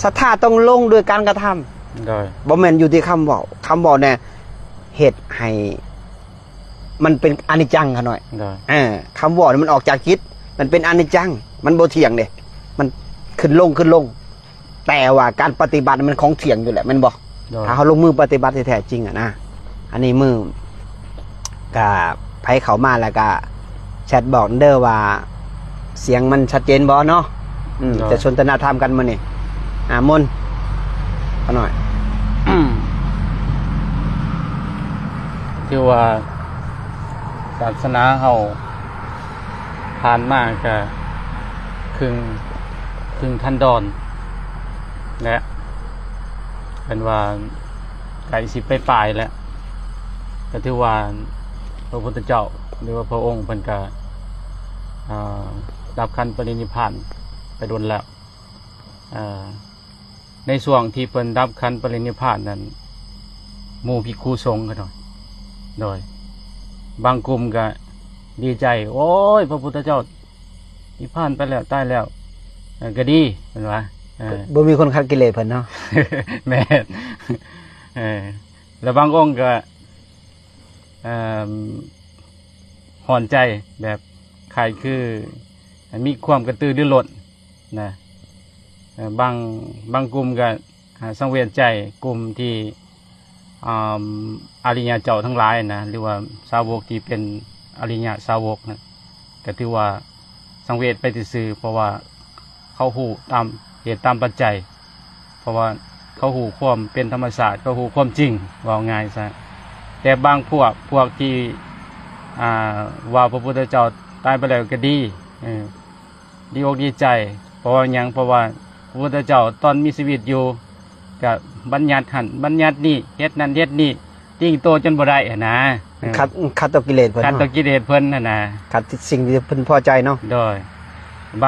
ศรัทธาต้องลงด้วยการกระทำโดยบ่แม่นอยู่ที่คำบอกเนี่ยเหตุให้มันเป็นอนิจจังค่ะหน่อยคำบอกมันออกจากจิตมันเป็นอนิจจังมันบ่เที่ยงเด้มันขึ้นลงแต่ว่าการปฏิบัติมันของเที่ยงอยู่แหละมันบอกถ้าเขาลงมือปฏิบัติแท้จริงนะอันนี้มือกับไผเขามาแล้วก็แชทบอกเด้อว่าเสียงมันชัดเจนบ่เนาะจะสนทนาธรรมกันมื้อนี้มนเอาหน่อยที่ว่าศาสนาเฮาผ่านมาก็ครึ่งทันดอนและเป็นว่าไก่สิไปปลายแล้วก็ถือว่าพระพุทธเจ้าหรือว่าพระองค์เพิ่นก็ดับขันปรินิพพานไปโดนแล้วในช่วงที่เพิ่นดับขันปรินิพพานนั้นหมู่ภิกขุสงฆ์ก็โดยบางกลุ่มก็ดีใจโอ้ยพระพุทธเจ้านิพพานไปแล้วตายแล้วก็ดีเป็นว่าบ่มีคนขัดกิเลสเพิ่นเนาะ แม่แล้วบางองค์ก็ห่อนใจแบบใครคือมีความกระตือรือร้นนะบางกลุ่มก็สังเวชใจกลุ่มที่อริยเจ้าทั้งหลายนะหรือว่าสาวกที่เป็นอริยสาวกนะก็ถือว่าสังเวชไปซื่อเพราะว่าเขาหูตามเหตุตามปัจจัยเพราะว่าเขาหูความเป็นธรรมศาสตร์เขาหูความจริงว่าง่ายซะแต่บางพวกที่ว่าพระพุทธเจ้าตายไปแล้วก็ดีดีอกดีใจเพราะว่ายังเพราะว่าพระพุทธเจ้าตอนมีชีวิตอยู่กับบัญญัติหันบัญญัตินี่เฮ็ดนั่นเฮ็ดนี่ติ้งโตจนบ่ได้นะขัดต่อกิเลสเพิ่นขัดต่อกิเลสเพิ่นนะขัดสิ่งที่เพิ่นพอใจเนาะโดยบ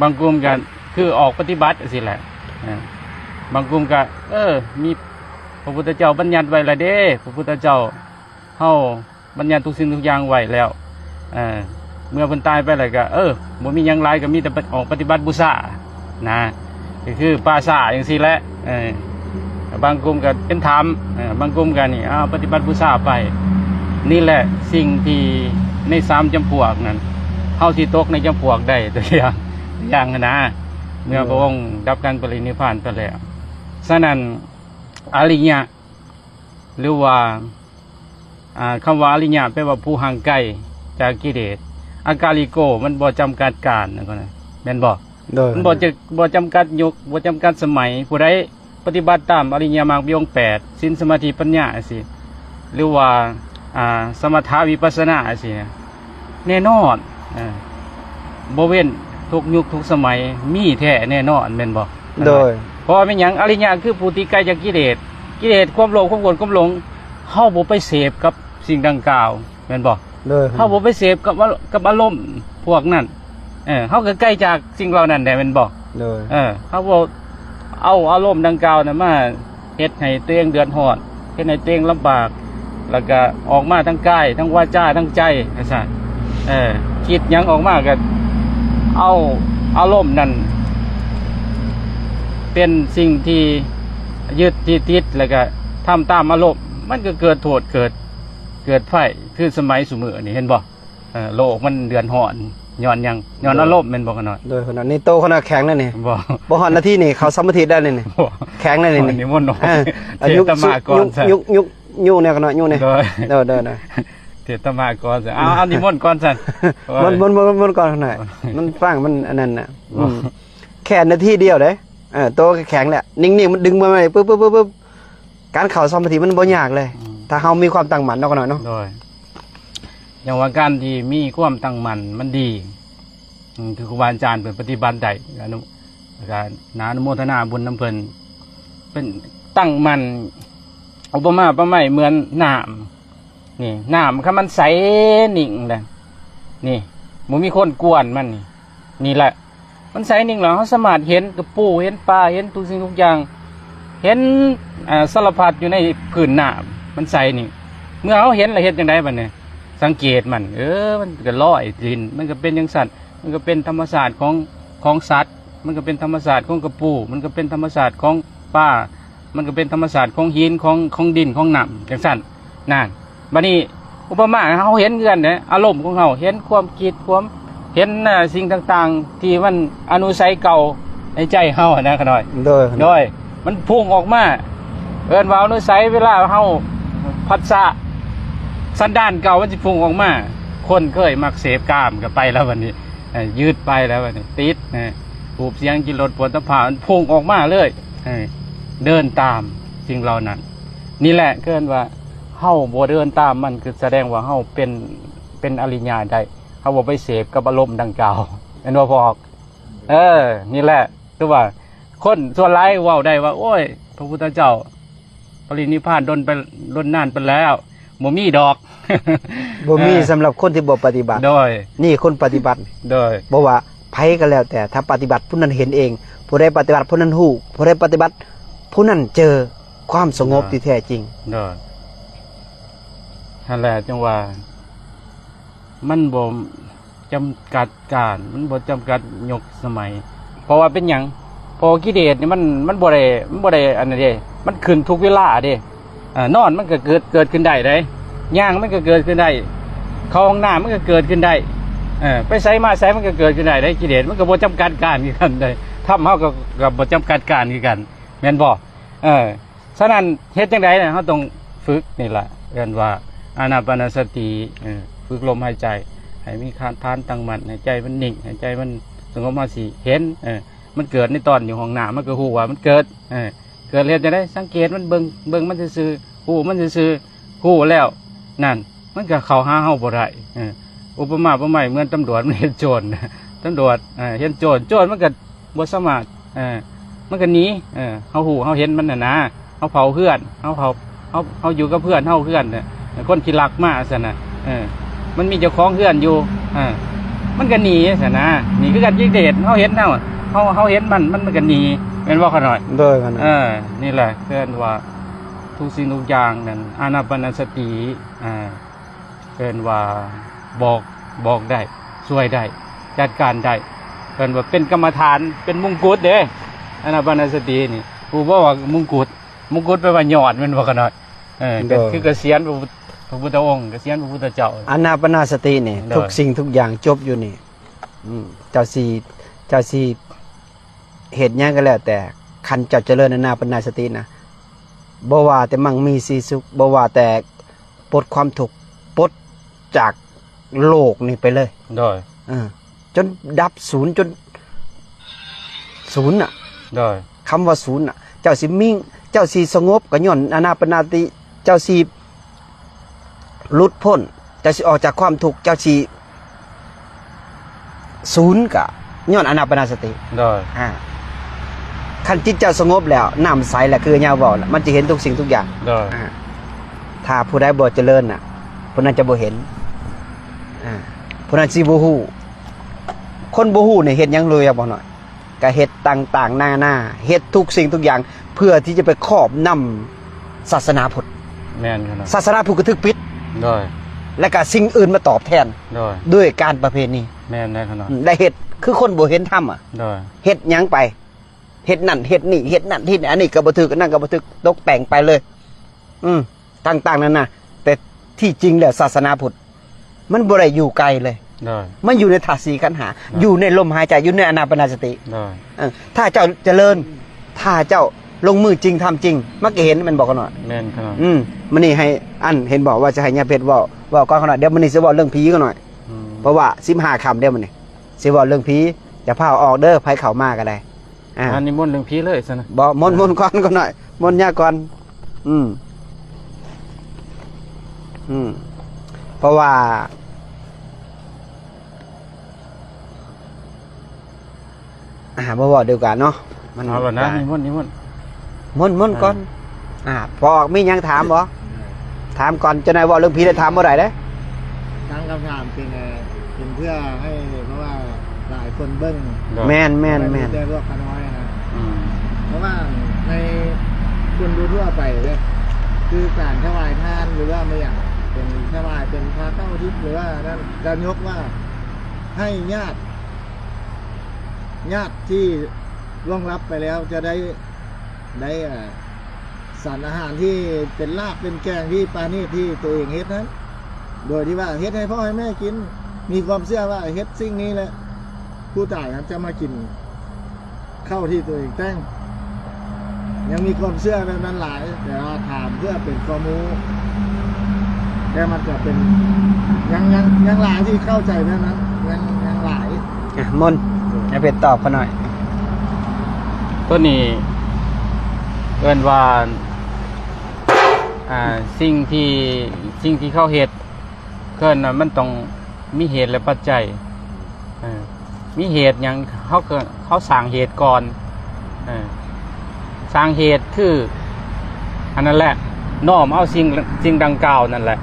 างกลุ่มกันคือออกปฏิบัติสิแหละบางกลุ่มก็มีพระพุทธเจ้าบัญญัติไว้แล้วเด้พระพุทธเจ้าเฮาบัญญัติทุกสิ่งทุกอย่างไว้แล้วเมื่อเพิ่นตายไปแล้วก็บ่มีหยังหลายก็มีแต่ออกปฏิบัติบูชานะก็คือปาสาจังซี่แหละบางกลุ่มก็เป็นธรรมบางกลุ่มก็นี่ปฏิบัติบูชาไปนี่แหละสิ่งที่ใน3จำพวกนั้นเฮาสิตกในจำพวกได้ตัวอย่างนะเมื่อพระองค์ดับขันปรินิพพานไปแล้วฉะนั้นอริยะหรือว่าคำว่าอริยะแปลว่าผู้ห่างไกลจากกิเลสอากาลิโกมันบ่จำกัดการนะก็นะแม่นบ่มันบ่จำกัดยุคบ่จำกัดสมัยผู้ใดปฏิบัติตามอริยมรรคมีองค์8ศีลสมาธิปัญญาสิหรือว่าสมถะวิปัสสนาสิแน่นอนบ่เว้นทุกยุคทุกสมัยมีแท้แน่นอนแม่นบ่โดยเพราะเป็นหยังอริยะคือผู้ที่ไกลจากกิเลสความโลภความโกรธความหลงเฮาบ่ไปเสพกับสิ่งดังกล่าวแม่นบ่เฮาบ่ไปเสพกับอารมณ์พวกนั้นเฮาก็ใกล้จากสิ่งเหล่านั้นได้แม่นบ่เฮาบ่เอาอารมณ์ดังกล่าวน่ะมาเฮ็ดให้ตัวเองเดือดร้อนเฮ็ดให้ตัวเองลำบากแล้วก็ออกมาทั้งกายทั้งวาจาทั้งใจจังซั่นคิดหยังออกมาก็เอาอารมณ์นั้นเป็นสิ่งที่ยึดที่ติดแล้วก็ทำตามอารมณ์มันก็เกิดโทษเกิดไฟคือสมัยสมือนี่เห็นบ่โลกมันเดือดร้อนย้อนอารมณ์แม่นบ่กันหน่อยโดยขนาดนี้โตขนาดแข็งแล้วนี่บ่ฮอดนาทีนี่เขาสมาธิได้เลยนี่แข็งเลยนี่มนต์ยุยุเนี่ยกันหน่อยยุเนี่ยเด้อเทตมาก่อนเอานิมนต์ก่อนซั่นมันก่อนหน่อยมันฟังมันอันนั้นน่ะแค่นาทีเดียวเด้โตแข็งแหละนิ่งๆมันดึงมาเลยปึ๊บการเข้าสมาธิมันบ่ยากเลยถ้าเฮามีความตั้งมั่นเนาะกันหน่อยเนาะโดยอย่างว่าการที่มีความตั้งมั่นมันดีคือครูบาอาจารย์เป็นปฏิบัติได้อนุโมทนาบุญน้ำเพิ่นเป็นตั้งมั่นอุปมาประไมเหมือนน้ำนี่น้ำคือมันใสนิ่งเลยนี่บ่มีคนกวนมันนี่แหละมันใสนิ่งแล้วเขาสามารถเห็นกระปูเห็นปลาเห็นทุกสิ่งทุกอย่างเห็นสารพัดอยู่ในผืนน้ำมันใสนี่เมื่อเขาเห็นแล้วเห็นจังได๋บัดนี้สังเกตมันมันก็ลอยดินมันก็เป็นจังซั่นมันก็เป็นธรรมชาติของสัตว์ มันก็เป็นธรรมศาสตร์ของกระปูมันก็เป็นธรรมศาสตร์ของป่ามันก็เป็นธรรมศาสตร์ของหินของดินของน้ำจังซั่นนั่นบัดนี้อุปมาเฮาเห็นเงินเนี่ยอารมณ์ของเฮาเห็นความคิดความเห็นสิ่งต่างๆที่มันอนุสัยเก่าในใจเฮานะขน้อยโดยมันพุ่งออกมาเอิ้นว่าอนุสัยเวลาเฮาพัสสะสันดานเก่ามันสิพุ่งออกมาคนเคยมักเสพกามก็ไปแล้ววันนี้ยืดไปแล้ววันนี้ติดหูบเสียงกินรถปวดตะผามันพุ่งออกมาเลยเดินตามสิ่งเหล่านั้นนี่แหละเกินว่าเฮาบ่เดินตามมันคือแสดงว่าเฮาเป็นอริยญาณได้เฮาบ่ไปเสพกับอารมณ์ดังกล่าวเห็นบ่พอกนี่แหละคือว่าคนส่วนหลายเว้าได้ว่าโอ้ยพระพุทธเจ้าปรินิพพานดนนานไปแล้วบ่มีดอก บ่มีสำหรับคนที่บ่ปฏิบัติโดยนี่คนปฏิบัติโดยบ่ว่าไผก็แล้วแต่ถ้าปฏิบัติผู้นั้นเห็นเองผู้ใดปฏิบัติผู้นั้นฮู้ผู้ใดปฏิบัติผู้นั้นเจอความสงบที่แท้จริงโดยนั่นแหละจังว่ามันบ่จำกัดการมันบ่จำกัดยกสมัยเพราะว่าเป็นหยังพอกิเลสนี่มันบ่ได้อันนั้นเด้มันขึ้นทุกเวลาเด้นอนมันก็เกิดขึ้นได้เด้ย่างมันก็เกิดขึ้นได้เข้าห้องน้ำมันก็เกิดขึ้นได้ไปไสมาไสมันก็เกิดขึ้นได้ได้กิเลสมันก็บ่จำกัดการคือกันได้ทำเฮาก็บ่จำกัดการคือกันแม่นบ่ฉะนั้นเฮ็ดจังได๋เฮาต้องฝึกนี่ล่ะเรียนว่าอานาปานสติฝึกลมหายใจให้มีการทานตั้งมั่นให้ใจมันนิ่งให้ใจมันสงบมาสิเห็นมันเกิดในตอนอยู่ห้องน้ำมันก็ฮู้ว่ามันเกิดเฮ็ดจังได๋สังเกตมันเบิ่งมันซื่อๆฮู้มันซื่อๆฮู้แล้วนั่นมันก็เข้าหาเฮาบ่ได้อุปมาเหมือนตำรวจมันเห็นโจรตำรวจเห็นโจรมันก็บ่สามารถมันก็หนีเฮาฮู้เฮาเห็นมันน่ะนะเฮาเผาเพื่อนเฮาอยู่กับเพื่อนเฮาเพื่อนน่ะคนที่รักมาซั่นน่ะมันมีเจ้าของเพื่อนอยู่มันก็หนีซั่นนะนี่คือกันยิงเดชเฮาเห็นเฮาเห็นมันก็หนีแม่นบ่ขน้อยโดยกันนี่แหละเพิ่นว่าทุกสิ่งทุกอย่างนั่นอานาปานสติเพิ่นว่าบอกได้ช่วยได้จัดการได้เพิ่นว่าเป็นกรรมฐานเป็นมงกุฎเด้อานาปานสตินี่ผู้บอกว่ามงกุฎแปลว่ายอดแม่นบ่ขน้อยก็คือเกษียณพระพุทธองค์เกษียณพระพุทธเจ้าอานาปานสตินี่ทุกสิ่งทุกอย่างจบอยู่นี่เจ้าสิเหตุหยังก็แล้วแต่คันเจ้าเจริญอานาปานสตินะบ่ว่าแต่มั่งมีสีสุขบ่ว่าแต่ปลดความทุกข์ปลดจากโลกนี่ไปเลยโดยจนดับศูนย์จนศูนย์น่ะโดยคำว่าศูนย์น่ะเจ้าสิมิ่งเจ้าสิสงบก็ย้อนอานาปานสติเจ้าสิหลุดพ้นเจ้าสิออกจากความทุกข์เจ้าสิศูนย์ก็ย้อนอานาปานสติโดยคันจิตเจ้าสงบแล้วน้ำใสแหละคือยาวบอกแล้วมันจะเห็นทุกสิ่งทุกอย่างถ้าผู้ใดบ่เจริญน่ะผู้นั้นจะบ่เห็นผู้นั้นสิบ่ฮู้คนบ่ฮู้เนี่ยเฮ็ดหยังเลยบ่หน่อยก็เฮ็ดต่างๆหน้าเฮ็ดทุกสิ่งทุกอย่างเพื่อที่จะไปครอบนำศาสนาพุทธแม่นครับศาสนาพุทธก็ถูกปิดและก็สิ่งอื่นมาตอบแทนด้วยการประเพณีแม่นได้ครับได้เฮ็ดคือคนบ่เห็นธรรมเฮ็ดหยังไปเฮ็ดนั่นเฮ็ดนี่เฮ็ดนั่นที่อันนี้ก็บ่ถูกอันนั้นก็บ่ถูกตกแต่งไปเลยต่างๆนั่นน่ะแต่ที่จริงแล้วศาสนาพุทธมันบ่ได้อยู่ไกลเลยมันอยู่ในธาตุสี่ขันธ์ห้าอยู่ในลมหายใจอยู่ในอานาปานสติถ้าเจ้าเจริญถ้าเจ้าลงมือจริงทำจริงมันก็เห็นมันบอกกันหน่อยแม่นครับมันนี่ให้อันเห็นบอกว่าจะให้ญาเพชรว่าก่อนขนาดเดี๋ยวมันนี่สิเว้าเรื่องผีกันหน่อยเพราะว่า15ค่ำเดี๋ยวมันนี่สิเว้าเรื่องผีจะพาออกเด้อไผเข้ามาก็ได้อันนี้มนต์เรื่องผีเลยซะนะบ่มนต์ก่อนก็หน่อยมนต์ยากก่อนเพราะว่าบ่เว้าเดียวกันเนาะมันเอาแล้วนะนิมนต์ก่อนพอออกมีหยังถามบ่ถามก่อนจะได้เว้าเรื่องผีได้ถามบ่ได้เด้ตั้งคำถามเป็นเพื่อให้เพราะว่าหลายคนเบิ่งแม่นได้พวกขน้อยนะเพราะว่าในคนดูทั่วไปเลยคือการถวายทานหรือว่าไม่อย่างเป็นถวายเป็นพระเก้าทิศหรือว่านั่นจะยกว่าให้ญาติ ญาติที่ล่วงลับไปแล้วจะได้สารอาหารที่เป็นลาบเป็นแกงที่ปานีตที่ตัวเองเฮ็ดนั้นโดยที่ว่าเฮ็ดให้พ่อให้แม่กินมีความเชื่อว่าเฮ็ดสิ่งนี้แหละผู้ตายครับจะมากินข้าวที่ตัวเองแต่งยังมีความเชื่อแบบนั้นหลายแต่ว่าถามเพื่อเป็นความรู้แต่มันจะเป็นยังหลายที่เข้าใจแบบนั้นยังหลาย มนให้เป็ดตอบเขาหน่อย ตัวนี้เอิ้นว่าสิ่งที่เขาเฮ็ดเกินน่ะมันต้องมีเหตุและปัจจัยมีเหตุอย่างเขาสร้างเหตุก่อนสร้างเหตุคืออันนั้นแหละน้อมเอาสิ่งดังกล่าวนั่นแหละ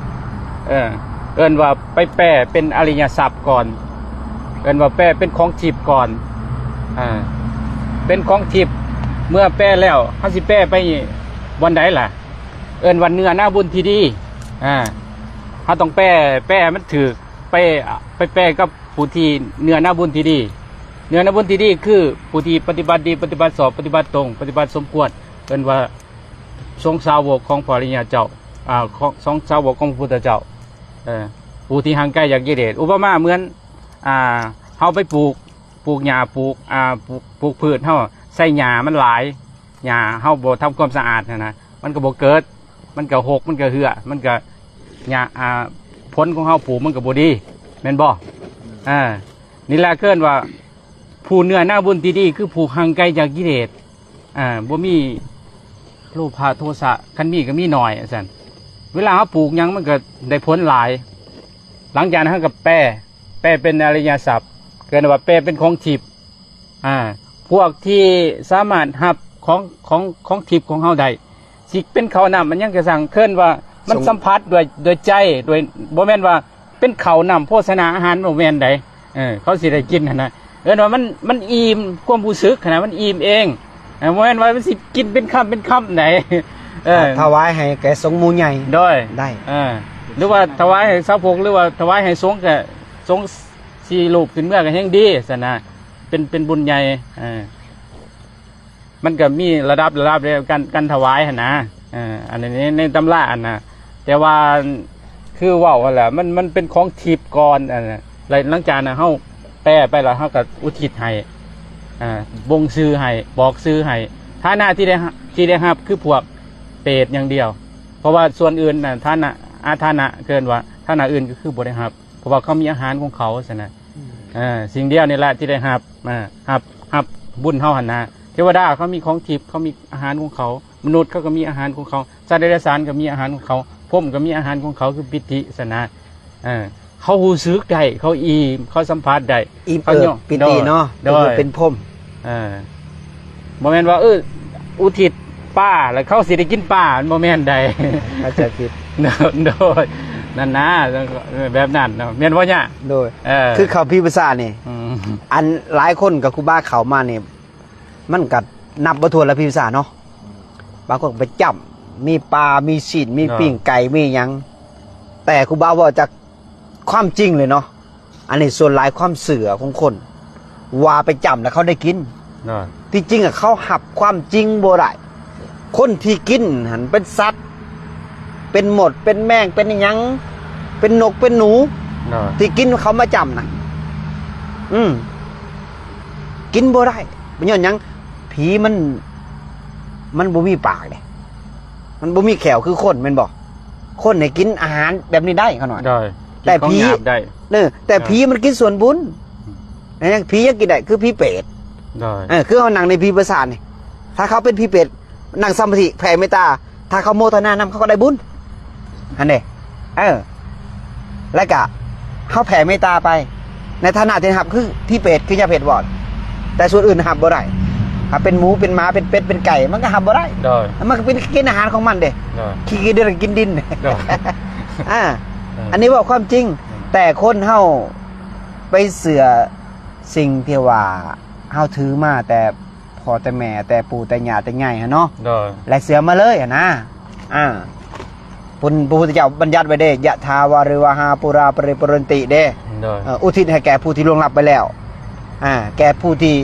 เอิ้นว่าไปแปลเป็นอริยทรัพย์ก่อนเอิ้นว่าแปลเป็นของทิพย์ก่อนเป็นของทิพย์เมื่อแปลแล้วเฮาสิแปลไปวันใดล่ะเอิ้นวันเนื้อหน้าบุญที่ดีเฮาต้องแปลมันถูกไปแปลกับผู้ที่เนื้อหน้าบุญที่ดีเนื้อหน้าบุญที่ดีคือผู้ที่ปฏิบัติดีปฏิบัติชอบปฏิบัติตรงปฏิบัติสมควรเอิ้นว่าทรงสาวกของพระอริยเจ้าของทรงสาวกของพระพุทธเจ้าผู้ที่ห่างไกลจากกิเลสอุปมาเหมือนเฮาไปปลูกหญ้าปลูกพืชเฮาใส่หญ้ามันหลายหญ้าเฮาบ่ทำความสะอาดนะมันก็บ่เกิดมันก็หกมันก็เหือมันก็หญ้าผลของเฮาปลูกมันก็บ่ดีแม่นบ่นี่แหละเกินว่าผู้เนื้อหน้าบุญที่ดีคือผู้ห่างไกลจากกิเลสบ่มีโลภะโทสะคันมีก็มีหน่อยซั่นเวลาเฮาปลูกหยังมันก็ได้ผลหลายหลังจากนั้นเฮาก็แปรเป็นอริยทรัพย์เกินว่าแปรเป็นของทิพย์พวกที่สามารถรับของทิพย์ของเฮาได้สิเป็นข้าวน้ำมันยังจะสั่งเคินว่ามันสัมผัสด้วยใจด้วยบ่แม่นว่าเป็นข้าวน้ำโภชนาอาหารบ่แม่นใดเขาสิได้กินนะว่ามันอิ่มความรู้สึกนะมันอิ่มเองบ่แม่นว่ามันสิกินเป็นคำไหนถวายให้แก่สงฆ์หมู่ใหญ่ได้หรือว่าถวายให้สาวพกหรือว่าถวายให้สงฆ์ก็สงฆ์สี่รูปขึ้นเมื่อก็แห่งดีซั่นน่ะเป็นบุญใหญ่มันก็มีระดับในการถวายหั่นนะอันนี้ในตำราอันน่ะแต่ว่าคือเว้าหั่นแหละมันเป็นของทิพย์ก่อนหลังจากนั้นเฮาแปลไปแล้วเฮาก็อุทิศให้บ่งชื่อให้บอกชื่อให้ฐานะที่ได้รับคือพวกเปรตอย่างเดียวเพราะว่าส่วนอื่นน่ะฐานะเกินว่าฐานะอื่นก็คือบ่ได้รับเพราะว่าเขามีอาหารของเขาซั่นน่ะสิ่งเดียวนี่แหละที่ได้รับบุญเฮาหั่นนะเทวดาเขามีของทิพย์เขามีอาหารของเขามนุษย์เขาก็มีอาหารของเขาสัตว์เดรัจฉานก็มีอาหารของเขาพรหมก็มีอาหารของเขาคือปิติซั่นนะเขารู้สึกได้เขาอิ่มเขาสัมผัสได้เขาปิติเนาะเป็นพรหมบ่แม่นว่าอุทิศป้าแล้วเขาสิได้กินป้าบ่แม่นใดเข้าใจผิดโดยนั่นนะแบบนั้นเนาะแม่นบ่เนี่ยโดยคือเขาพิภาษานี่อันหลายคนกับครูบาเขามานี่มันก็นับบ่ถ้วนแล้วพิภาษาเนาะบางคนไปจับมีปลามีศีลมีปิ้งไก่มีหยังแต่ครูบาว่าจากความจริงเลยเนาะอันนี้ส่วนหลายความเสื่อของคนว่าไปจับแล้วเขาได้กินที่จริงอ่ะเขาหับความจริงบ่ได้คนที่กินหันเป็นสัตว์เป็นหมดเป็นแมงเป็นหยังเป็นนกเป็นหนูที่กินเขามาจำนะกินบ่ได้เป็นย้อนหยังผีมันบ่มีปากเลยมันบ่มีแขวคือคนแม่นบอกคนให้กินอาหารแบบนี้ได้เขาหน่อยแต่ผีแต่ผีมันกินส่วนบุญอย่างผียังกินได้คือผีเปรตคือเขานั่งในผีประสาทนี่ถ้าเขาเป็นผีเปรตนั่งสมาธิแผ่เมตตาถ้าเขาโมทนานำเขาก็ได้บุญอันนี้แล้วก็เขาแผ่เมตตาไปในฐานะที่หับคือพี่เป็ดคือยาเผ็ดวอดแต่ส่วนอื่นหับบ่ได้เป็นหมูเป็นม้าเป็นเป็ดเป็นไก่มันก็หับบ่ได้มันก็เป็นกินอาหารของมันเด้ขี้กินเดือดกินดินอันนี้ว่าความจริงแต่คนเฮาไปเสือสิ่งที่ว่าเฮาถือมาแต่พ่อแต่แม่แต่ปู่แต่ย่าแต่ย่ายเนาะและเสือมาเลยนะพระพุทธเจ้าบัญญัติไว้เด้ยะทาวาริวหาปุราปริปรนติเด้อุทิศให้แก่ผู้ที่ล่วงลับไปแล้วแก่ผู้ที่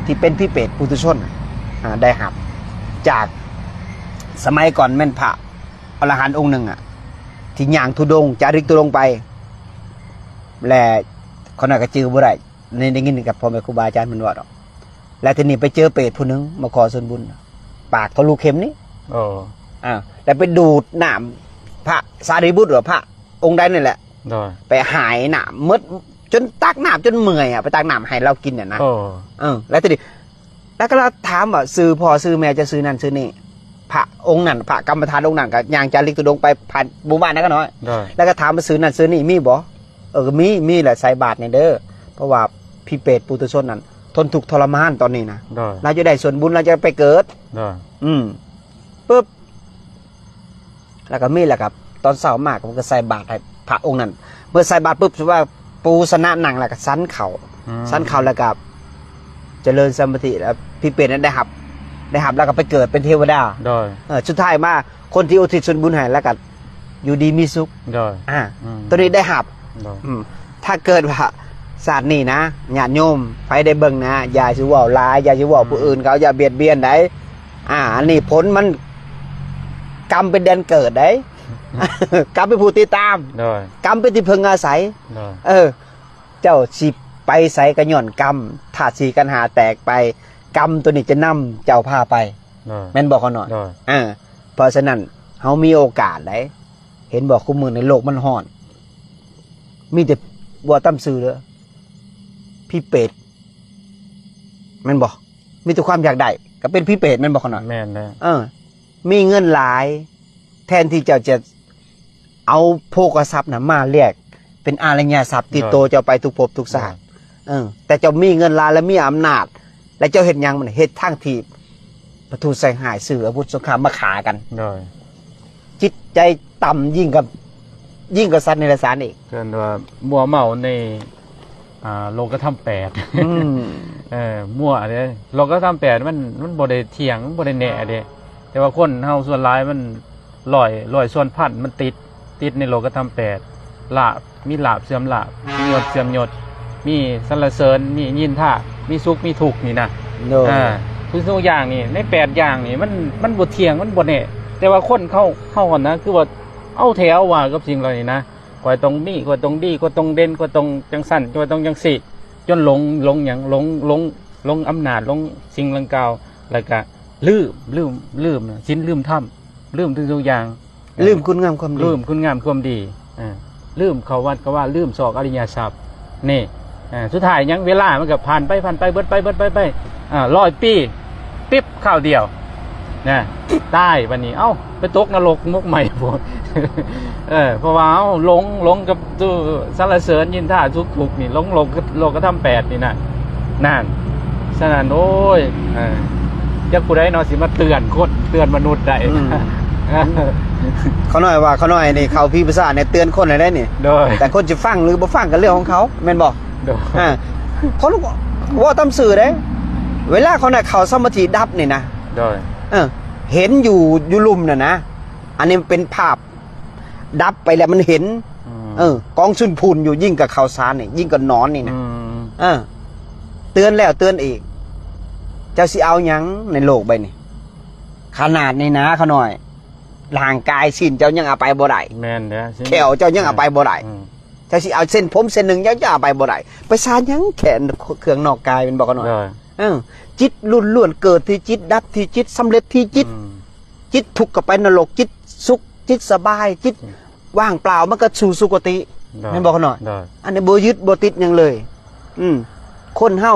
ที่เป็นพี่เปรตปุถุชนได้หับจากสมัยก่อนแม่นพระอรหันต์องค์หนึ่งที่ย่างธุดงค์จาริกธุดงค์ไปและคนนั้นก็จื้อบ่ได้ในได้ยินกับพ่อแม่ครูบาอาจารย์มันว่าดอกและทีนี้ไปเจอเปรตผู้หนึงมาขอส่วนบุญปากทะลุเข็มนี่แล้วไปดูดน้ำพระสารีบุตรหรือพระองค์ใดนี่แหละไปหายน้ำมืดจนตักน้ำจนเมื่อยไปตักน้ำให้เรากินนะแล้วทีนี้แล้วก็เราถามว่าซื้อพ่อซื้อแม่จะซื้อนั่นซื้อนี่พระองค์นั้นพระกรรมฐานองค์นั้นก็ย่างจาริกธุดงค์ไปผ่านหมู่บ้านนั่นก็น้อยแล้วก็ถามมาซื้อนั่นซื้อนี่มีบ่มีแหละใส่บาตรในเด้อเพราะว่าพี่เปรตปุถุชนนั้นทนทุกข์ทรมานตอนนี้นะเราจะได้ส่วนบุญเราจะไปเกิดปุ๊บแล้วก็มีแหละครับตอนเช้ามากผมก็ใส่บาตรให้พระองค์นั้นเมื่อใส่บาตรปุ๊บถือว่าปูสนะหนังแล้วก็สันเข่าแล้วก็เจริญสมาธิแล้วพี่เปรตนั้นได้หับแล้วก็ไปเกิดเป็นเทวดาสุดท้ายมาคนที่อุทิศส่วนบุญให้แล้วก็อยู่ดีมีสุขตัวนี้ได้หับถ้าเกิดว่าศาสตร์นี่นะญาติโยมไปได้เบิ่งนะอย่าสิว่าร้ายอย่าสิว่าผู้อื่นเขาอย่าเบียดเบียนได้อันนี้ผลมันกรรมเป็นแดนเกิดได้ กรรมเป็นผู้ติดตามกรรมเป็นที่พึงอาศัยเจ้าสิไปใส่กระย่อนกรรมถาดสีกันหาแตกไปกรรมตัวนี้จะนำเจ้าพาไปแม่นบอกเขาหน่อยเพราะฉะนั้นเขามีโอกาสได้เห็นบอกคู่มือในโลกมันห่อนมีแต่บัวตั้มซื้อเลยพี่เปรตแม่นบอกมีแต่ความอยากได้ก็เป็นพี่เปรตแม่นบอกเขาหน่อยแม่นเลยมีเงินหลายแทนที่เจ้าจะเอาโภคทรัพย์มาเรียกเป็นอารยทรัพย์ติดโตเจ้าไปทุกภพทุกชาติแต่เจ้ามีเงินหลายและมีอำนาจและเจ้าเห็นยังมันเฮ็ดทางที่ประทุษใส่หายสื่ออาวุธสงครามมาขากันจิตใจต่ำยิ่งกับสัตว์ในสารอีกเกินว่ามัวเมาในโลกธรรม8มั่วอะไรโลกธรรม8มันบ่ได้เถียงบ่ได้แหน่เด้แต่ว่าคนเฮาส่วนหลายมันลอยส่วนพันมันติดในโลกธรรม8ลาบมีลาบเสื่อมลาบมียศเสื่อมยศมีสรรเสริญมียินท่ามีสุขมีทุกข์นี่นะทุกอย่างนี่ใน8อย่างนี่มันบ่เถียงมันบ่แหน่แต่ว่าคนเข้าก่อนนะคือว่าเอาแถวว่ากับสิ่งเหล่านี้นะกว่าตรงนี้กว่าตรงดีกว่าตรงเด่นกว่าตรงจังสั่นกว่าตรงจังสิจนหลงอย่างหลงอำนาจหลงสิ่งลังกาวแล้วก็ลืมชิ้นลืมถ้ำลืมทุกอย่าง ลืมคุณงามความดีลืมคุณงามความดีลืมเขาวัดก็ว่าลืมศอกอริยทรัพย์นี่สุดท้ายยังเวลามันก็ผ่านไปเบิดไป100 ปีปิ๊บข้าวเดียวนะตายวันนี้เอ้าไปตกนรกมุกใหม่พวกเพราะว่าหลงกับตู้สรรเสริญยินท่าทุกนี่หลงโลกธรรม8นี่นะนั่นฉะนั้นโอ้ยจะกูได้นอนสิมาเตือนมนุษย์ได้เขาหน่อยว่าเขาหน่อยนี่เขาพี่ภาษาเนี่ยเตือนคนได้นี่แต่คนจะฟังหรือบ่ฟังกันเรื่องของเขาแม่นบอกเขาลูกว่าตามสื่อได้เวลาเขาเนี่ยเขาสมาธิดับนี่นะเห็นอยู่ลุ่มน่ะนะอันนี้เป็นภาพดับไปแล้วมันเห็นกองซุนพูนอยู่ยิ่งกับข่าวสารนี่ยิ่งกับนอนนี่นะเตือนแล้วเตือนอีกเจ้าสิเอายังในโลกใบนี้ขนาดนี้นะเขาหน่อยร่างกายสิ้นเจ้ายังเอาไปบ่ได้แม่นเด้อแขวเจ้ายังเอาไปบ่ได้เจ้าสิเอาเส้นผมเส้นหนึ่งยังจะเอาไปบ่ได้ไปซานยังแขนเครื่องนอกกายเป็นบอกกันหน่อยจิตล้วนเกิดที่จิตดับที่จิตสำเร็จที่จิตทุกข์กับไปนรกจิตสุขจิตสบายจิตว่างเปล่ามันก็สู่สุคติเป็นบอกกันหน่อยอันนี้บ่ยึดบ่ติดยังเลยคนเฮา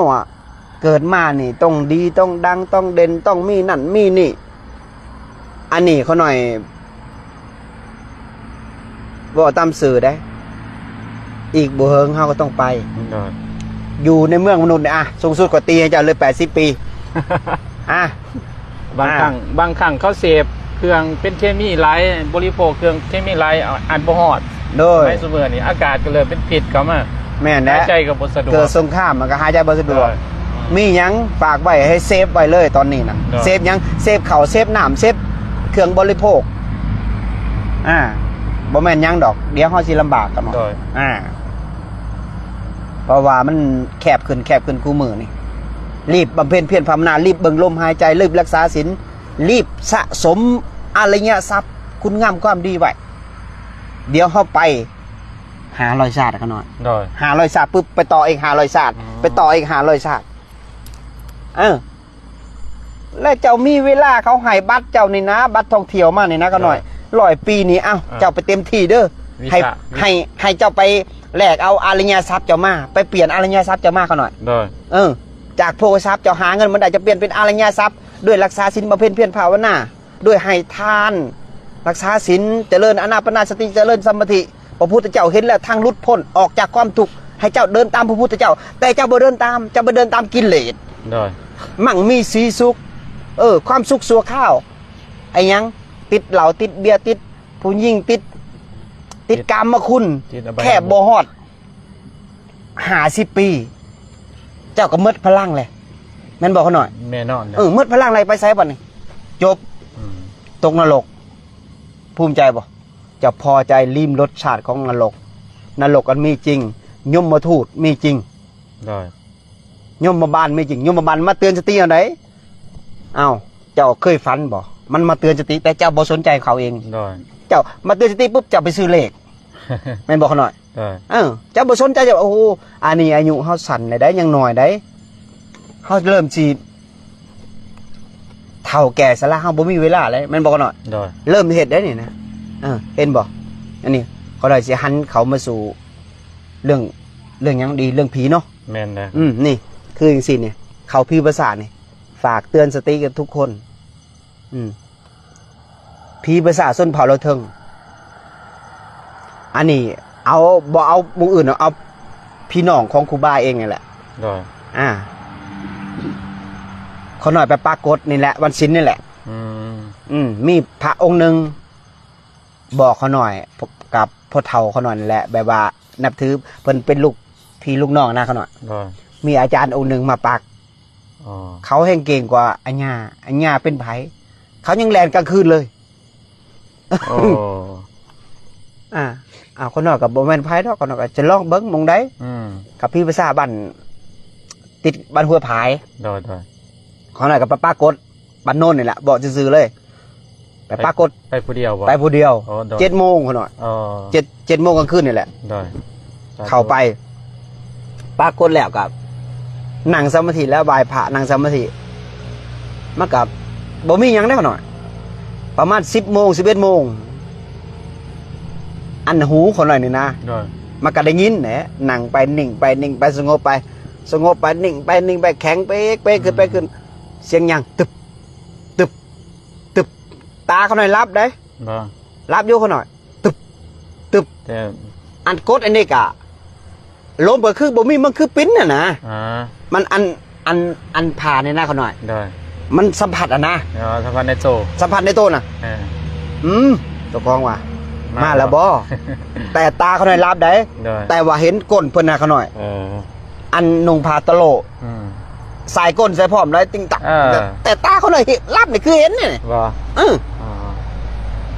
เกิดมานี่ต้องดีต้องดังต้องเด่นต้องมีนั่นมีนี่อันนี้เขาหน่อยบอกตามสื่อได้อีกบ่เฮิงเฮาก็ต้องไปอยู่ในเมืองมนุษย์เนี่ยสูงสุดกว่าตีให้เจ้าเลย80 ปีบางครั้งเขาเสพเครื่องเป็นเคมีหลายบริโภคเครื่องเคมีหลายอันบ่ฮอดโดยในสมัยนี้อากาศก็เลยเป็นพิษเข้ามาแม่นนะหายใจก็บ่สะดวกเกิดสงครามมันก็หายใจบ่สะดวกมีหยังฝากไว้ให้เซฟไว้เลยตอนนี้นะเซฟหยังเซฟข้าวเซฟน้ำเซฟเครื่องบริโภคบ่แม่นหยังดอกเดี๋ยวเฮาสิลำบากกันเนาะเพราะว่ามันแคบขึ้นคู่มือนี่ รีบบำเพ็ญเพียรภาวนารีบเบิ่งลมหายใจรีบรักษาศีลรีบสะสมอริยทรัพย์คุณงามความดีไว้เดี๋ยวเขาไป500ชาติกันหน่อย โดย 500ชาติปุ๊บไปต่ออีก500ชาติไปต่ออีก500ชาติแล้วเจ้ามีเวลาเขาให้บัตรเจ้านี่นะบัตรท่องเที่ยวมานี่นะกันหน่อย100 ปีนี้เจ้าไปเต็มที่เด้อให้เจ้าไปแลกเอาอริยทรัพย์เจ้ามาไปเปลี่ยนอริยทรัพย์เจ้ามากันหน่อย โดย จากโภคทรัพย์เจ้าหาเงินมันได้จะเปลี่ยนเป็นอริยทรัพย์ด้วยรักษาศีลบำเพ็ญเพียรภาวนาด้วยให้ทานรักษาศีลเจริญอานาปานสติเจริญสมาธิพระพุทธเจ้าเห็นแล้วทางหลุดพ้นออกจากความทุกข์ให้เจ้าเดินตามพระพุทธเจ้าแต่เจ้าบ่เดินตามเจ้าบ่เดินตามกิเลส โดย มั่งมีสีสุขความสุขสัวข้าวไอ้ยังติดเหล้าติดเบียร์ติดผู้หญิงติดกามคุณ แค่บ่ฮอด50 ปี เจ้าก็หมดพลังเลยแม่นบอกเขาหน่อย แม่นอน หมดพลังอะไรไปไสบ่นี่จบตกนรกภูมิใจบ่จะพอใจลิ้มรสชาติของนรกอันมีจริงยมทูตมีจริง โดย ยมบาลมีจริงยมบาลมาเตือนสติเอาไหนเจ้าเคยฝันบ่มันมาเตือนสติแต่เจ้าบ่สนใจเขาเอง โดย เจ้ามาเตือนสติปุ๊บเจ้าไปซื้อเลข แม่นบอกเขาหน่อย โดย เจ้าบ่สนใจเจ้าโอ้โหอันนี้อายุเฮาสั่นได้ยังน้อยได้เฮาเริ่มสิเฒ่าแก่ซะแล้วเฮาบ่มีเวลาเลยแม่นบอกเขาหน่อย โดย เริ่มเฮ็ดได้นี่นะเห็นบ่อันนี้เขาได้สิหันเขามาสู่เรื่องหยังดีเรื่องผีเนาะ แม่นเลย นี่คือจังซี่เนี่ยเขาผีประสาทนี่ฝากเตือนสติกันทุกคนผีประสาทส้นเผาเราเทิงอันนี้เอาบ่เอาหมู่อื่นเอาพี่น้องของครูบาเองนี่แหละ โดย เขาหน่อยไปปรากฏนี่แหละวันศิลป์นี่แหละ มีพระองค์หนึ่งบอกเขาหน่อยกับพ่อเฒ่าเขาหน่อยนั่นแหละแบบว่านับถือเพิ่นเป็นลูกพี่ลูกน้องนะเขาหน่อย โดย มีอาจารย์องค์หนึ่งมาปักเขาแห่งเก่งกว่าอัญญาเป็นไผเขายังแลนกลางคืนเลย โอ้ คนนอกกับโบแมนไพ่ดอกคนนอกจะลองเบิ้งมองได้กับพี่ภาษาบันติดบันหัวผาย โดย คนนอกกับป้ากดบันโน่นนี่แหละบอกซื่อๆเลยไปป้ากด ไปผู้เดียวบ่ ไปผู้เดียว โ 7 โมงคนหน่อย 7 โมงกลางคืนนี่แหละ โดย เข้าไปป้ากดแล้วกับนั่งสมาธิแล้วบายพระนั่งสมาธิมากับบ่มีหยังได้คนหน่อย ประมาณ10 โมง 11 โมงอันหูคนหน่อยนี่นะ โดย มันก็ได้ยินแหละนั่งไปนิ่งไปนิ่งไปสงบไปนิ่งไปนิ่งไปแข็งไปขึ้นเสียงยังตึบตาเขาหน่อยรับได้ บ่ รับอยู่เขาหน่อยตึบ แต่ อันกดอันนี้กะลมก็คือบ่มีมันคือปิ้นน่ะนะมันอันผ่าในหน้าเขาหน่อย โดย มันสัมผัสอ่ะนะ สัมพันธ์ในโซ สัมผัสในโตน่ะตัวกองว่ะมาแล้วบ่แต่ตาเขาหน่อยรับได้ โดย แต่ว่าเห็นก้นเพิ่นน่ะเขาหน่อยอันนุ่งผ้าตะโลสายก้นใส่พร้อมเลยติ้งตักแต่ตาเขาหน่อยรับนี่คือเห็นเนี่ย ว่า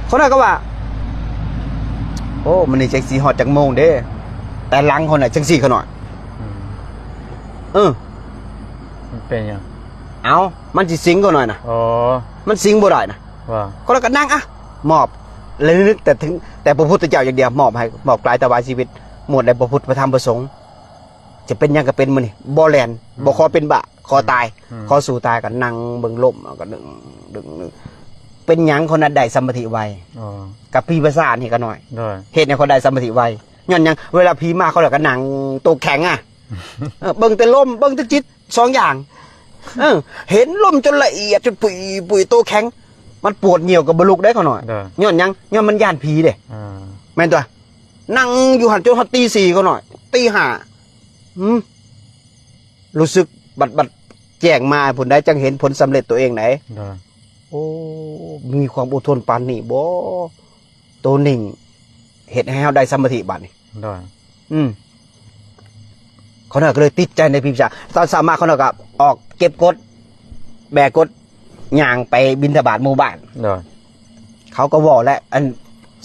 เขาหน่อยก็ว่าโอ้มันนี่จังสีหอดจังโมงเด้แต่หลังเขาหน่อยจังสีเขาหน่อยมันเป็นยัง เอามันสิสิงเขาหน่อยนะมันสิงบ่ได้นะ ว่า เขาเลยก็นั่งมอบเลยนึกแต่พระพุทธเจ้าอย่างเดียวมอบให้มอบกลายถวายชีวิตหมดในพระพุทธพระธรรมพระสงฆ์จะเป็นยังก็เป็นมันนี่บ่แลนบ่ขอเป็นบะขอตายขอสู่ตายกันนั่งเบิ่งลมก็ดึงเป็นหยังคนนั้นได้สมาธิไวกับพี่ภาษานี่ก็หน่อยเหตุในคนได้สมาธิไวย้อนยังเวลาพี่มาเขาเลยก็นั่งตัวแข็งเบิ่งแต่ลมเบิ่งแต่จิต2 อย่างเห็นลมจนละเอียดจนปุยตัวแข็งมันปวดเหนียวกับบลุกได้เขาหน่อยย้อนยังย้อนมันย่านผีเด้แม่นตัวนั่งอยู่หันจนตี 4เขาหน่อยตี 5รู้สึกบัดแจ้งมาผลได้จังเห็นผลสำเร็จตัวเองไหนโอ้มีความอดทนปานนี่บ่ตัวหนึ่งเห็ดให้เราได้สมาธิบัดนี่เขาน่ะก็เลยติดใจในพิมพ์ชาตอนสามารถเขาน่ะก็ออกเก็บกดแบกกดย่างไปบิณฑบาตหมู่บ้านเขาก็บอกและอัน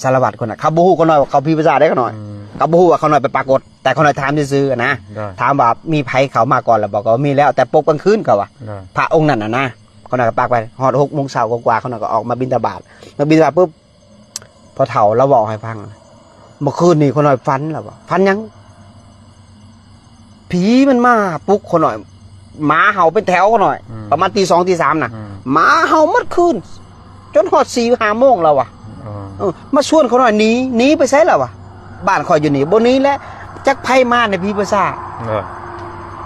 สารวัตรคนน่ะเขาบูฮู้ก็หน่อยเขาพิมพ์ภาษาได้ก็หน่อย ก็บ่ฮู้ว่าเขาหน่อยไปปรากฏแต่เขาหน่อยถามซื่อๆนะ ได้ ถามว่ามีไผเขามาก่อนแล้วบอกว่ามีแล้วแต่ปกกลางคืนเขาว่า ได้ พระองค์นั้นนะเขาหน่อยก็ปากไปฮอด6 โมงเช้ากว่าๆเขาหน่อยก็ออกมาบิณฑบาตมาบิณฑบาตปุ๊บพอเฒ่าเราบอกให้ฟังเมื่อคืนนี่เขาหน่อยฝันแล้วว่าฝันหยังผีมันมาปลุกเขาหน่อยหมาเห่าเป็นแถวเขาหน่อย ประมาณตี 2 ตี 3น่ะหมาเห่ามัดคืนจนฮอด4 5 โมงแล้วว่ะมาชวนเขาหน่อยหนีไปไสแล้วว่ะบ้านคอยอยู่นี่บ่หนี้แหละจักไผมาในผีภาษาท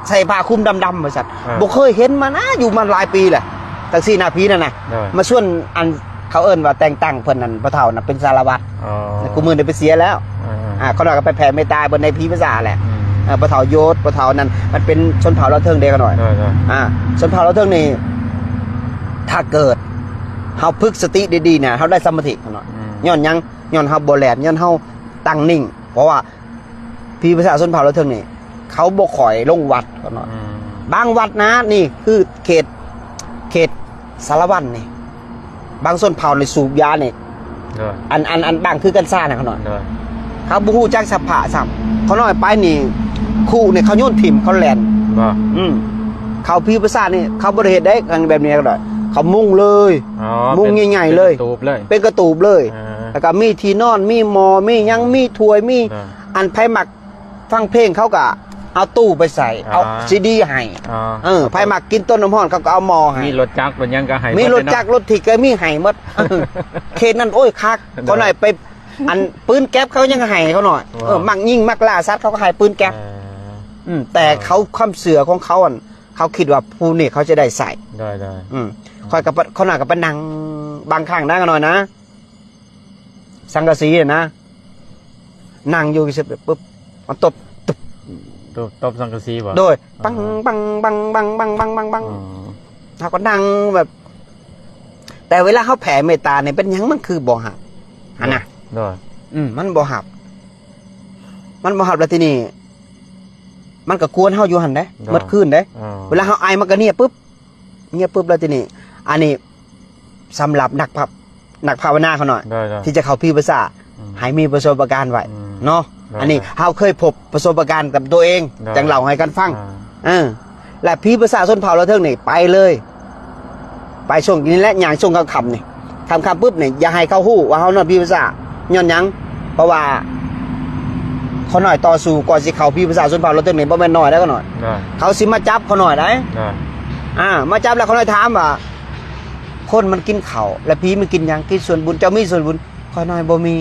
ใส่ผ้าคลุมดำๆบริษัทบ่เคยเห็นมานะอยู่มาหลายปีแหละตั้ง4 นาทีนั่นน่ะมาชวนอันเขาเอิ้นว่าแต่งตั้งเพิ่นนั่นพระเฒ่าน่ะเป็นสารวัตรกูมื้อนี้ไปเสียแล้วเขาหน่อยก็ไปแผ่เมตตาบนในผีภาษาทแหละพระเฒ่าโยศพระเฒ่านั้นมันเป็นชนเผ่าเราเทิงเด้กันหน่อยชนเผ่าเราเทิงนี่ถ้าเกิดเฮาฝึกสติดีๆเนี่ยเฮาได้สมาธิกันหน่อยย้อนหยังย้อนเฮาบ่แล่นย้อนเฮาตั้งนิ่งเพราะว่าผีภาษาชนเผ่าเราเทิงนี่เขาบ่ข่อยลงวัดกันหน่อยบางวัดนะนี่คือเขตสารวัตรนี่บางชนเผ่าในสูบยานี่อันบางคือกันซ่านะเขาหน่อยเขาบ่ฮู้จักสภาพซ้ำเขาน้อยไปนี่คู่เนี่ยเขาโยนถิ่มเขาแล่นเขาผีภาษาทนี่เขาบ่ได้เฮ็ดได้กันแบบนี้ก็ได้เขามุ่งเลยมุ่งใหญ่ๆเลยเป็นกระตูบเลยแล้วก็มีที่นอนมีหมอมีหยังมีถ้วยมีอันไผมักฟังเพลงเขาก็เอาตู้ไปใส่เอาซีดีให้ไผมักกินต้นน้ำร้อนเขาก็เอาหม้อให้มีรถจักรรถยังก็ให้มีรถจักรรถถีบก็มีให้หมดเขตนั้นโอ้ยคักเขาหน่อยไปอันปืนแก๊ปเขายังให้เขาหน่อยมักยิงมักล่าสัตว์เขาก็ให้ปืนแก๊ปแต่เขาความเสือของเขาอันเขาคิดว่าผู้นี่เขาจะได้ใส่ได้คอยกับเขาหน่อยกับปนังบางครั้งได้กันหน่อยนะสังกะสีนะนั่งอยู่เสร็จปุ๊บมันตบสังกะสีบ่โดยปังเขาก็นั่งแบบ แต่เวลาเขาแผ่เมตตาเนี่ยเป็นยังมันคือบ่หับนะมันบ่หับแล้วทีนี้มันก็กวนเฮาอยู่หันได้เมื่อคืนได้เวลาเฮาไอมันก็เงียบปุ๊บแล้วทีนี้อันนี้สำหรับนักภาวนาเขาหน่อยที่จะเข้าผีภาษาให้มีประสบการณ์ไว้เนาะอันนี้เฮาเคยพบประสบการณ์กับตัวเองจังเล่าให้กันฟังและผีภาษาชนเผ่าเราเทิงนี่ไปเลยไปช่วงนี้และอย่างช่วงค่ำนี่ค่ำปุ๊บนี่อย่าให้เขาฮู้ว่าเฮานอนผีภาษาย้อนหยังเพราะว่าเขาหน่อยต่อสู้ก่อนสิเขาผีภาษาชนเผ่าเราเทิงนี่บ่แม่นน้อยได้ก็หน่อยเขาสิมาจับเขาหน่อยได้มาจับแล้วเขาหน่อยถามว่าคนมันกินข้าวและผีมันกินหยังกินส่วนบุญเจ้ามีส่วนบุญค่อยน้อยบ่มี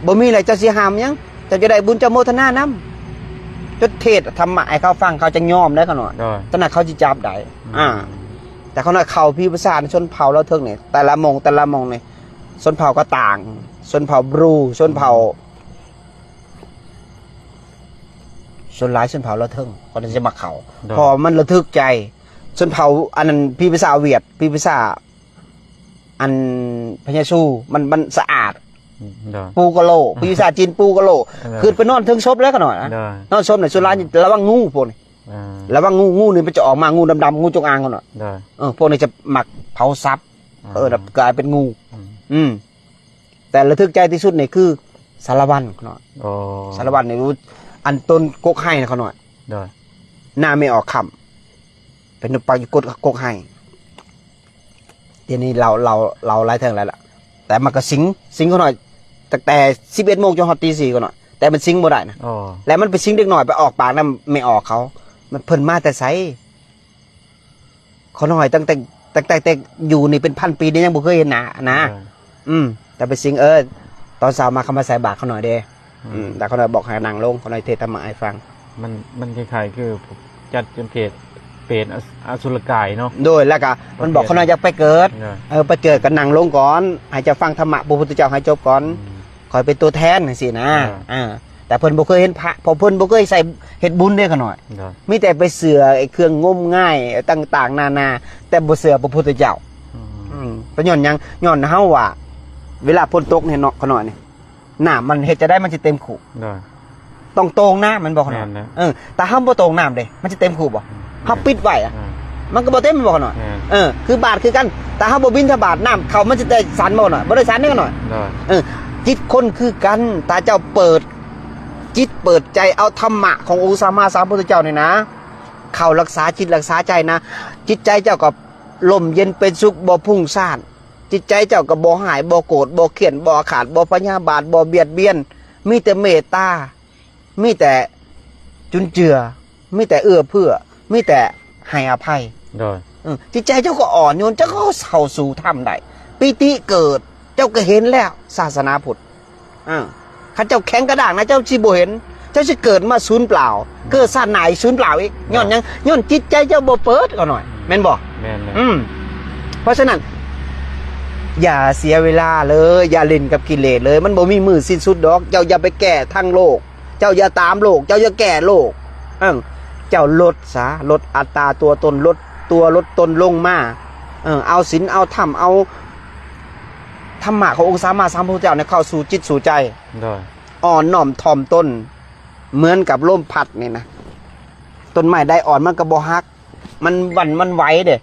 บ่มีอะไรเจ้าสิห้ามหยังเจ้าจะได้บุญเจ้าโมทนานำจดเทศธรรมะให้เขาฟังเขาจะยอมได้ขนาดตอนนั้นเขาจะจับได้แต่เขาหน่อยเขาพี่ภาษาชนเผ่าเราเทิงเนี่ยแต่ละมงเนี่ยชนเผ่าก็ต่างชนเผ่าบรูชนเผ่าชนหลายชนเผ่าเราเทิงเขาจะมาเขาพอมันระทึกใจชนเผ่าอันนั้นพี่ภาษาเวียดพี่ภาษาอันพญาชูมันสะอาดปูกะโลปีศาจจีนปูกะโลคือไปนอนถึงศพแล้วกันหน่อยนะนอนศพเนี่ยสุราระวังงูพวกนี้ระวังงูนี่มันจะออกมางูดำๆงูจงอางกันหน่อยพวกนี้จะหมักเผาซับกลายเป็นงูแต่ระทึกใจที่สุดเนี่ยคือสารวัตรหน่อยสารวัตรเนี่ยรู้อันต้นกกไห้นะเขาหน่อยหน้าไม่ออกคำเป็นปลากดกกไห้ทีนี้เราไล่เทิงแล้วล่ะแต่มันก็สิงเขาหน่อยตั้งแต่11 โมงจนฮอดตี 4ก็หน่อยแต่มันสิงบ่ได้นะแล้วมันไปสิงเด็กหน่อยไปออกปากนั้นไม่ออกเขามันเพิ่นมาแต่ไสเขาหน่อยตั้งแต่อยู่นี่เป็น1,000 ปีนี่ยังบ่เคยเห็นหน้านะแต่ไปสิงตอนเช้ามาเขามาใส่บาตรเขาหน่อยเด้แต่เขาหน่อยบอกให้นั่งลงเขาหน่อยเทศธรรมะให้ฟังมันคล้ายๆคือจัดจำเพศเป็นอสุรกายเนาะโดยแล้วก็มันบอกเขาหน่อยอยากไปเกิดไปเกิดกันนั่งลงก่อนให้จะฟังธรรมะพระพุทธเจ้าให้จบก่อนคอยเป็นตัวแทนสินะแต่เพิ่นบ่เคยเห็นพระพอเพิ่นบ่เคยใส่เฮ็ดบุญได้ขน่อยมีแต่ไปเสือไอ้เครื่องงมง่ายต่างๆนานาแต่บ่เสือพระพุทธเจ้าเป็นย้อนหยังย้อนเฮาว่าเวลาฝนตกเนี่ยเนาะขน่อยนี่น้ำมันเฮ็ดจะได้มันสิเต็มขู่ต้องโตงน้ำมันบ่ขน่อยแต่เฮาบ่โตงน้ำเด้มันสิเต็มขู่บ่เฮาปิดไว้มันก็บ่เต็มบ่ขน่อยคือบาทคือกันแต่เฮาบ่บิณฑบาตน้ำเขามันสิได้สันบ่หน่อยบ่ได้สันได้ขน่อยจิตคนคือกันตาเจ้าเปิด จิตเปิดใจเอาธรรมะขององค์สัมมาสัมพุทธเจ้าเนี่ยนะเข้ารักษาจิตรักษาใจนะจิตใจเจ้าก็ลมเย็นเป็นสุขบ่พุ่งซ่านจิตใจเจ้าก็บ่หายบ่โกรธบ่เขียนบ่ขาดบ่พยาบาทบ่เบียดเบียนมีแต่เมตตามีแต่จุนเจือมีแต่เอื้อเพื่อมีแต่ให้อภัยโดยจิตใจเจ้าก็อ่อนโยนเจ้าก็เข้าสู่ธรรมได้ปิติเกิดเจ้าก็เห็นแล้วศาสนาพุทธข้าเจ้าแข็งกระด้างนะเจ้าสิบ่เห็นเจ้าสิเกิดมาศูนย์เปล่าเกิดชาติไหนศูนย์เปล่าอีกย้อนยังย้อนจิตใจเจ้าบ่เปิดก็หน่อยแม่นบ่แม่นเพราะฉะนั้นอย่าเสียเวลาเลยอย่าเล่นกับกิเลสเลยมันบ่มีมือสิ้นสุดดอกเจ้าอย่าไปแก้ทั้งโลกเจ้าอย่าตามโลกเจ้าอย่าแก้โลกเจ้าลดซะลดอัตราตัวตนลดตนลงมาเอาศีลเอาธรรมเอาธรรมะขององค์สัมมาสัมพุทธเจ้าเนี่ยเข้าสู่จิตสู่ใจอ่อนน้อมถ่อมตนเหมือนกับลมพัดนี่นะต้นไม้ได้อ่อนมันก็บ่ฮักมันวันมันไหวเด้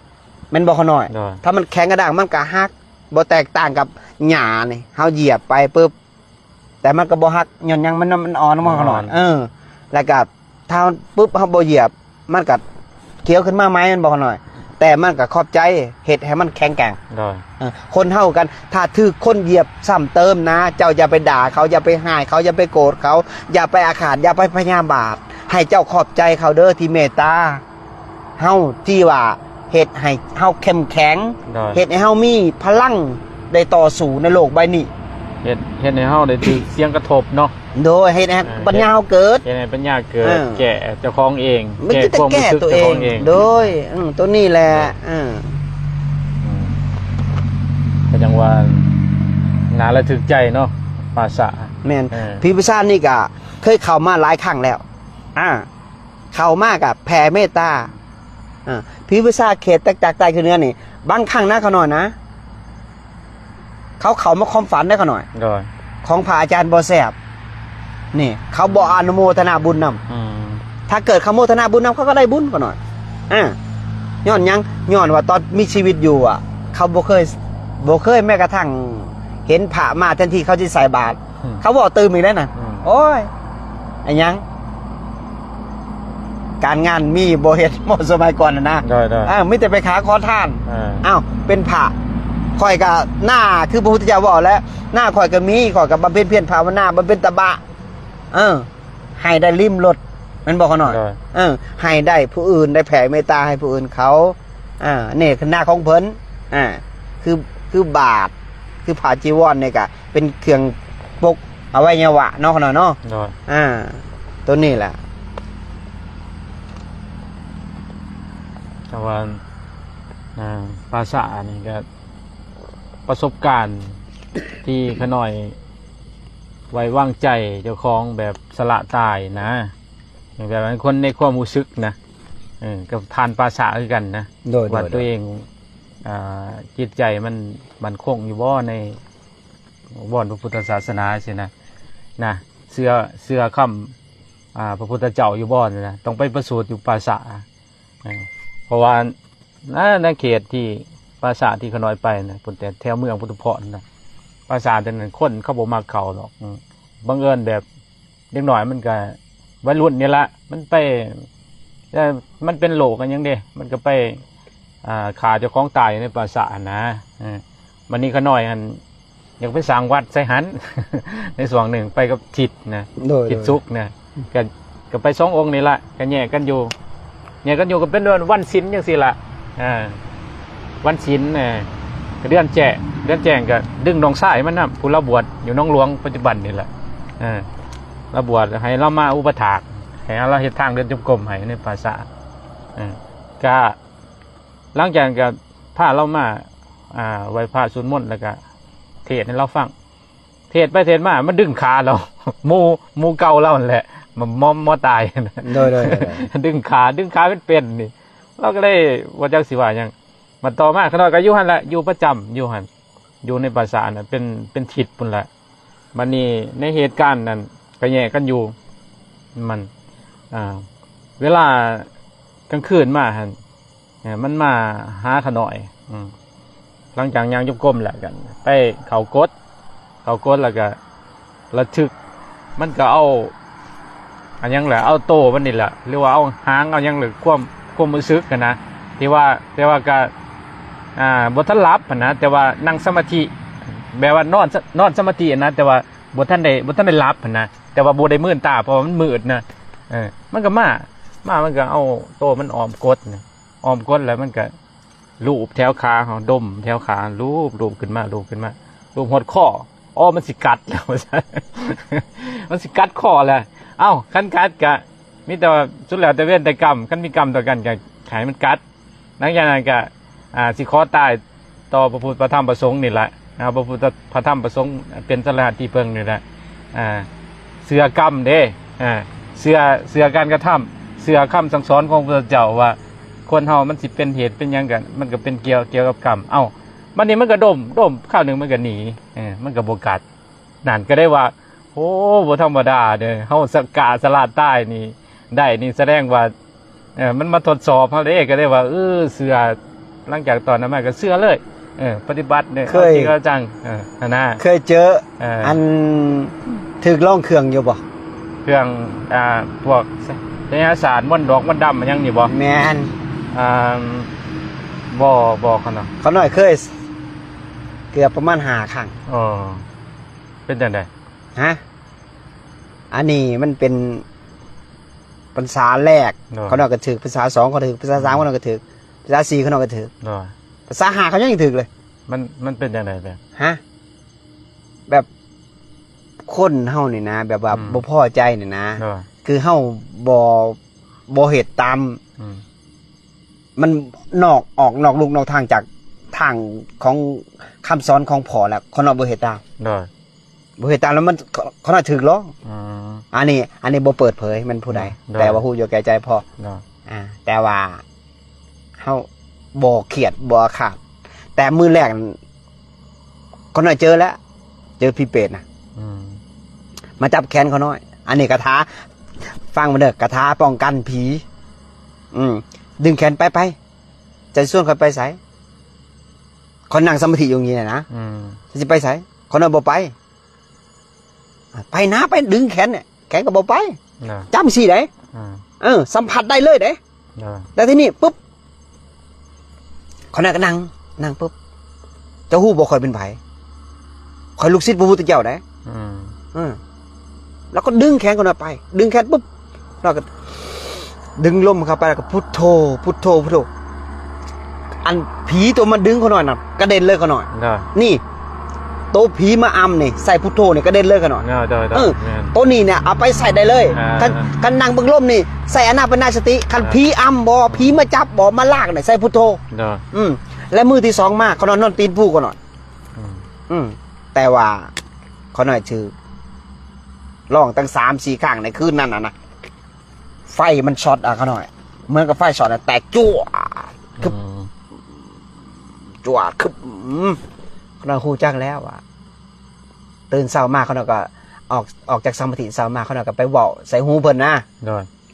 มันบ่ขน่อยถ้ามันแข็งกระด้างมันก็ฮักบ่แตกต่างกับหญ้านี่เฮาเหยียบไปปุ๊บแต่มันก็บ่ฮักย้อนยังมันอ่อนมันขน่อยแล้วก็ถ้าปุ๊บเฮาบ่เหยียบมันก็เขียวขึ้นมาไหมมันบ่ขน่อยแต่มันก็ขอบใจเฮ็ดให้มันแข็งแกร่งคนเฮากันถ้าถือคนเหยียบซ้ำเติมนะเจ้าอย่าไปด่าเขาอย่าไปหายเขาอย่าไปโกรธเขาอย่าไปอาฆาตอย่าไปพยาบาทให้เจ้าขอบใจเขาเด้อที่เมตตาเฮาที่ว่าเฮ็ดให้เฮาเข้มแข็งเฮ็ดให้เฮามีพลังได้ต่อสู้ในโลกใบนี้เฮ็ดให้เฮาได้ถือเสียงกระทบเนาะโดยเฮ็ดให้ปัญญาเฮาเกิดเฮ็ดให้ปัญญาเกิดแก่เจ้าของเองแก้ความรู้สึกตัวเองโดยตัวนี้แหละก็จังว่าน่าระทึกใจเนาะภาษาแม่นพี่พิชานี่ก็เคยเข้ามาหลายครั้งแล้วเข้ามากับแผ่เมตตาพี่พิชาเขตจากใจคือเนื้อนี่บางครั้งนะเขาหน่อยนะเขามาความฝันได้เขาหน่อยของพระอาจารย์บ่แซ่บนี่เขาบ่อนุโมทนาบุญนำถ้าเกิดเขาโมทนาบุญนำเขาก็ได้บุญเขาหน่อยย้อนยังย้อนว่าตอนมีชีวิตอยู่เขาบ่เคยแม้กระทั่งเห็นพระมาทันทีเขาจะใส่บาตรเขาบอกตื่นอีกแล้วน่ะโอ้ยไอ้ยังการงานมีบ่เฮ็ดหมดสมัยก่อนนะไม่แต่ไปขาขอทานเป็นพระข่อยกับหน้าคือพระพุทธเจ้าบอกแล้วหน้าข่อยก็มีข่อยกับบำเพ็ญเพียรภาวนาบำเพ็ญตบะให้ได้ริมรถมันบอกเขาหน่อยให้ได้ผู้อื่นได้แผ่เมตตาให้ผู้อื่นเขาเนี่ยคือหน้าของเพิ่นคือบาทคือผ้าจีวรเนี่ยก็เป็นเครื่องปกเอาไว้ยวะเนาะขนาดเนาะตัวนี้แหละแต่ว่าภาษานี่ก็ประสบการณ์ที่ขน่อยไว้วางใจเจ้าของแบบสละตายนะแบบคนในความรู้สึกนะกับทานภาษาคือกันนะว่าตัวเองจิตใจมันคงอยู่บ่ในบ่อนพระพุทธศาสนาใช่นะเสื้อคำพระพุทธเจ้าอยู่บ่อนนะต้องไปประสูติอยู่ภาษาเพราะว่าในเขตที่ภาษาที่ขน้อยไปนะปุ่นแต่แถวเมืองพุทธพรนะภาษาแต่นั้นคนเขาบ่มักเขาหรอกบังเอิญแบบเด็กหน่อยมันก็วัยรุ่นนี่ละมันไปมันเป็นโลกกันยังเด้มันก็ไปขาเจ้าของตายในภาษานะวันนี้ขน้อยอันอยากไปสร้างวัดไซหัน ในส่วนหนึ่งไปกับจิตนะจิตสุขนะก็ไป2 องค์นี่ละก็แยกกันอยู่ก็เป็นวันศีลจังซี่ล่ะวันศีลเดือนแจ้งก็ดึงน้องชายมันนะผู้เราบวชอยู่น้องหลวงปัจจุบันนี่แหละเราบวชให้เรามาอุปถากให้เราเฮ็ดทางเดินจงกรมให้ในภาษาก็หลังจากก็พาเรามาไหว้พระสวดมนต์แล้วก็เทศให้เราฟังเทศไปเทศมามันดึงขาเราหมู่เก่าเราแหละมันมอตายโดยดึงขาเป็นนี่เราก็เลยว่าจักสิว่าหยังมาต่อมาขน้อยก็อยู่หั่นแหละอยู่ประจำอยู่หั่นอยู่ในภาษาน่ะเป็นทิศพุ่นแหละบัดนี้ในเหตุการณ์นั้นก็แยกกันอยู่มันเวลากลางคืนมาหั่นมันมาหาขน้อยหลังจากย่างจงกรมแหละกันไปเขากดแล้วก็ระทึกมันก็เอา อันยังแหละเอาโตมันนี่แหละหรือว่าเอาหางเอายังหรือความรู้สึกกันนะที่ว่าแต่ว่าก็บ่ทันหลับนะแต่ว่านั่งสมาธิแบบว่านอนสมาธินะแต่ว่าบ่ทันได้หลับนะแต่ว่าบ่ได้มื่นตาเพราะว่ามันมืดนะมันก็มามันก็เอาโตมันอ้อมกดนะอ้อมกดแล้วมันก็ลูบแถวขาเฮาดมแถวขาลูบขึ้นมาลูบหดข้อมันสิกัดแล้ว มันสิกัดคอแล้วเอ้าคันกัดกะมีแต่ว่าสุดแล้วแต่เว้นแต่กรรมคันมีกรรมต่อกันกะไขมันกัดหลังจากนั้นกะสิขอตายต่อพระพุทธพระธรรมพระสงฆ์นี่แหละพระพุทธพระธรรมพระสงฆ์เป็นสถานที่เพิ่งนี่แหละเสือกรรมเด้เสือการกระทำเสือคำสั่งสอนของพระเจ้าว่าคนเฮามันสิเป็นเหตุเป็นหยังกันมันก็เป็นเกี่ยวกับกรรมเอ้ามันนี่มันก็ดมข้าวหนึ่งมันก็หนีมันก็บกัดนั่นก็ได้ว่าโอ้บ่ธรรมดาเด้อเฮาสกาสลาดใต้นี่ได้นี่แสดงว่ามันมาทดสอบเฮาเด้ก็ได้ว่าเสือหลังจากตอนนั้นมาก็เสือเลยปฏิบัติเนี่ยจริงจังนะเคยเจออันถึกล่องเครื่องอยู่บ่เครื่องพวกวิทยาศาสตร์ม่อนดอกม่อนดำมันยังนี่บ่แม่นบ่เขาเนาะเขาหน่อยเคยเกือบประมาณ5 ครั้งเป็นจังได๋ฮะอันนี้มันเป็นภาษาแรกเขาหน่อยก็ถึกภาษา2เขาถึกภาษา3เขาหน่อยก็ถึกภาษา4เขาหน่อยก็ถึกภาษา5เขายังถึกเลยมันเป็นจังได๋แบบฮะแบบคนเฮานี่นะแบบว่าบ่พอใจนี่นะคือเฮาบ่เฮ็ดตามมันออกนอกลูกนอกทางจากทางของคำสอนของพ่อแล้วคนเอาบ่เฮ็ดตามบ่เฮ็ดตามแล้วมันเขาน่าถึกหรออันนี้บ่เปิดเผยมันผู้ใดแต่ว่าฮู้อยู่แก่ใจพ่อแต่ว่าเฮาบ่เครียดบ่ขาดแต่มื้อแรกเขาน่าเจอแล้วเจอพี่เป็ดนะมาจับแขนเขาน้อยอันนี้กระทาฟังมาเด้อกระทาป้องกันผีดึงแขนไปจะส่วนเขาไปไสเขานั่งสมาธิอยู่อย่างนี้นะจะไปไสเขาน่ะบ่ไปนะไปดึงแขนเนี่ยแขนก็บ่ไปจำสิได้สัมผัสได้เลยเด้แล้วทีนี้ปุ๊บเขาน่ะก็นั่งปุ๊บเจ้าฮู้บ่ค่อยเป็นไผค่อยลูกศิษย์พระพุทธเจ้าได้แล้วก็ดึงแขนเขาน่ะไปดึงแขนปุ๊บแล้วก็ดึงลมเข้าไปแล้วก็พุทโธอันผีตัวมันดึงเขาหน่อยน่ะกระเด็นเลยเขาหน่อยนี่ตัวผีมาอำนี่ใส่พุทโธนี่กระเด็นเลยเขาหน่อยตัวนี้เนี่ยเอาไปใส่ได้เลยกันนั่งเบิ่งลมนี่ใส่อนาปานสติคันผีอำบ่ผีมาจับบ่มาลากนี่ใส่พุทโธและมือที่2มาเขานอนตีนผู้เขาหน่อยแต่ว่าเขาหน่อยชื่อร้องตั้ง3-4 ครั้งในคืนนั้นนะไฟมันช็อตเขาหน่อยเหมือนกับไฟช็อตแตกจั่วคือเขาหน่อยฮู้จักแล้วว่าตื่นเช้ามาเขาหน่อยก็ออกจากสมาธิเช้ามาเขาหน่อยก็ไปเว้าใส่หูเพิ่นนะ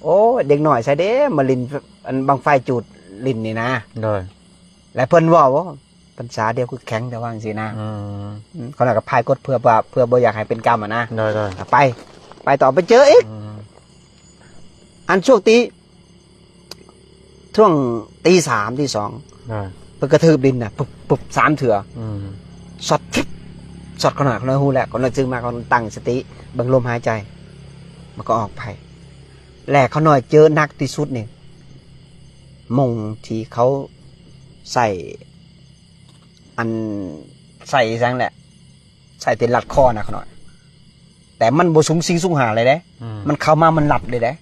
โอ้เด็กหน่อยใส่เด้มาลินอันบังไฟจุดลินนี่นะและเพิ่นเว้าภาษาเดียวคือแข็งแต่ว่าจังซี่นะเขาหน่อยก็พายกดเพื่อบ่อยากให้เป็นกรรมนะไปต่อไปเจออีกอันช่วงตี3 ตี 2เพิ่นกระทืบดินน่ะปุ๊บ3 เถื่อช็อตเขาหน่อยฮู้แล้วเขาหน่อยจึงมาเขาตั้งสติเบิ่งลมหายใจมันก็ออกไปแหลกเขาหน่อยเจอหนักที่สุดนี่มงที่เขาใส่จังแหละใส่เป็นหลัดคอนะเขาหน่อยแต่มันบ่สูงสิงสูงหาเลยเด้มันเข้ามามันหลับเลยเด้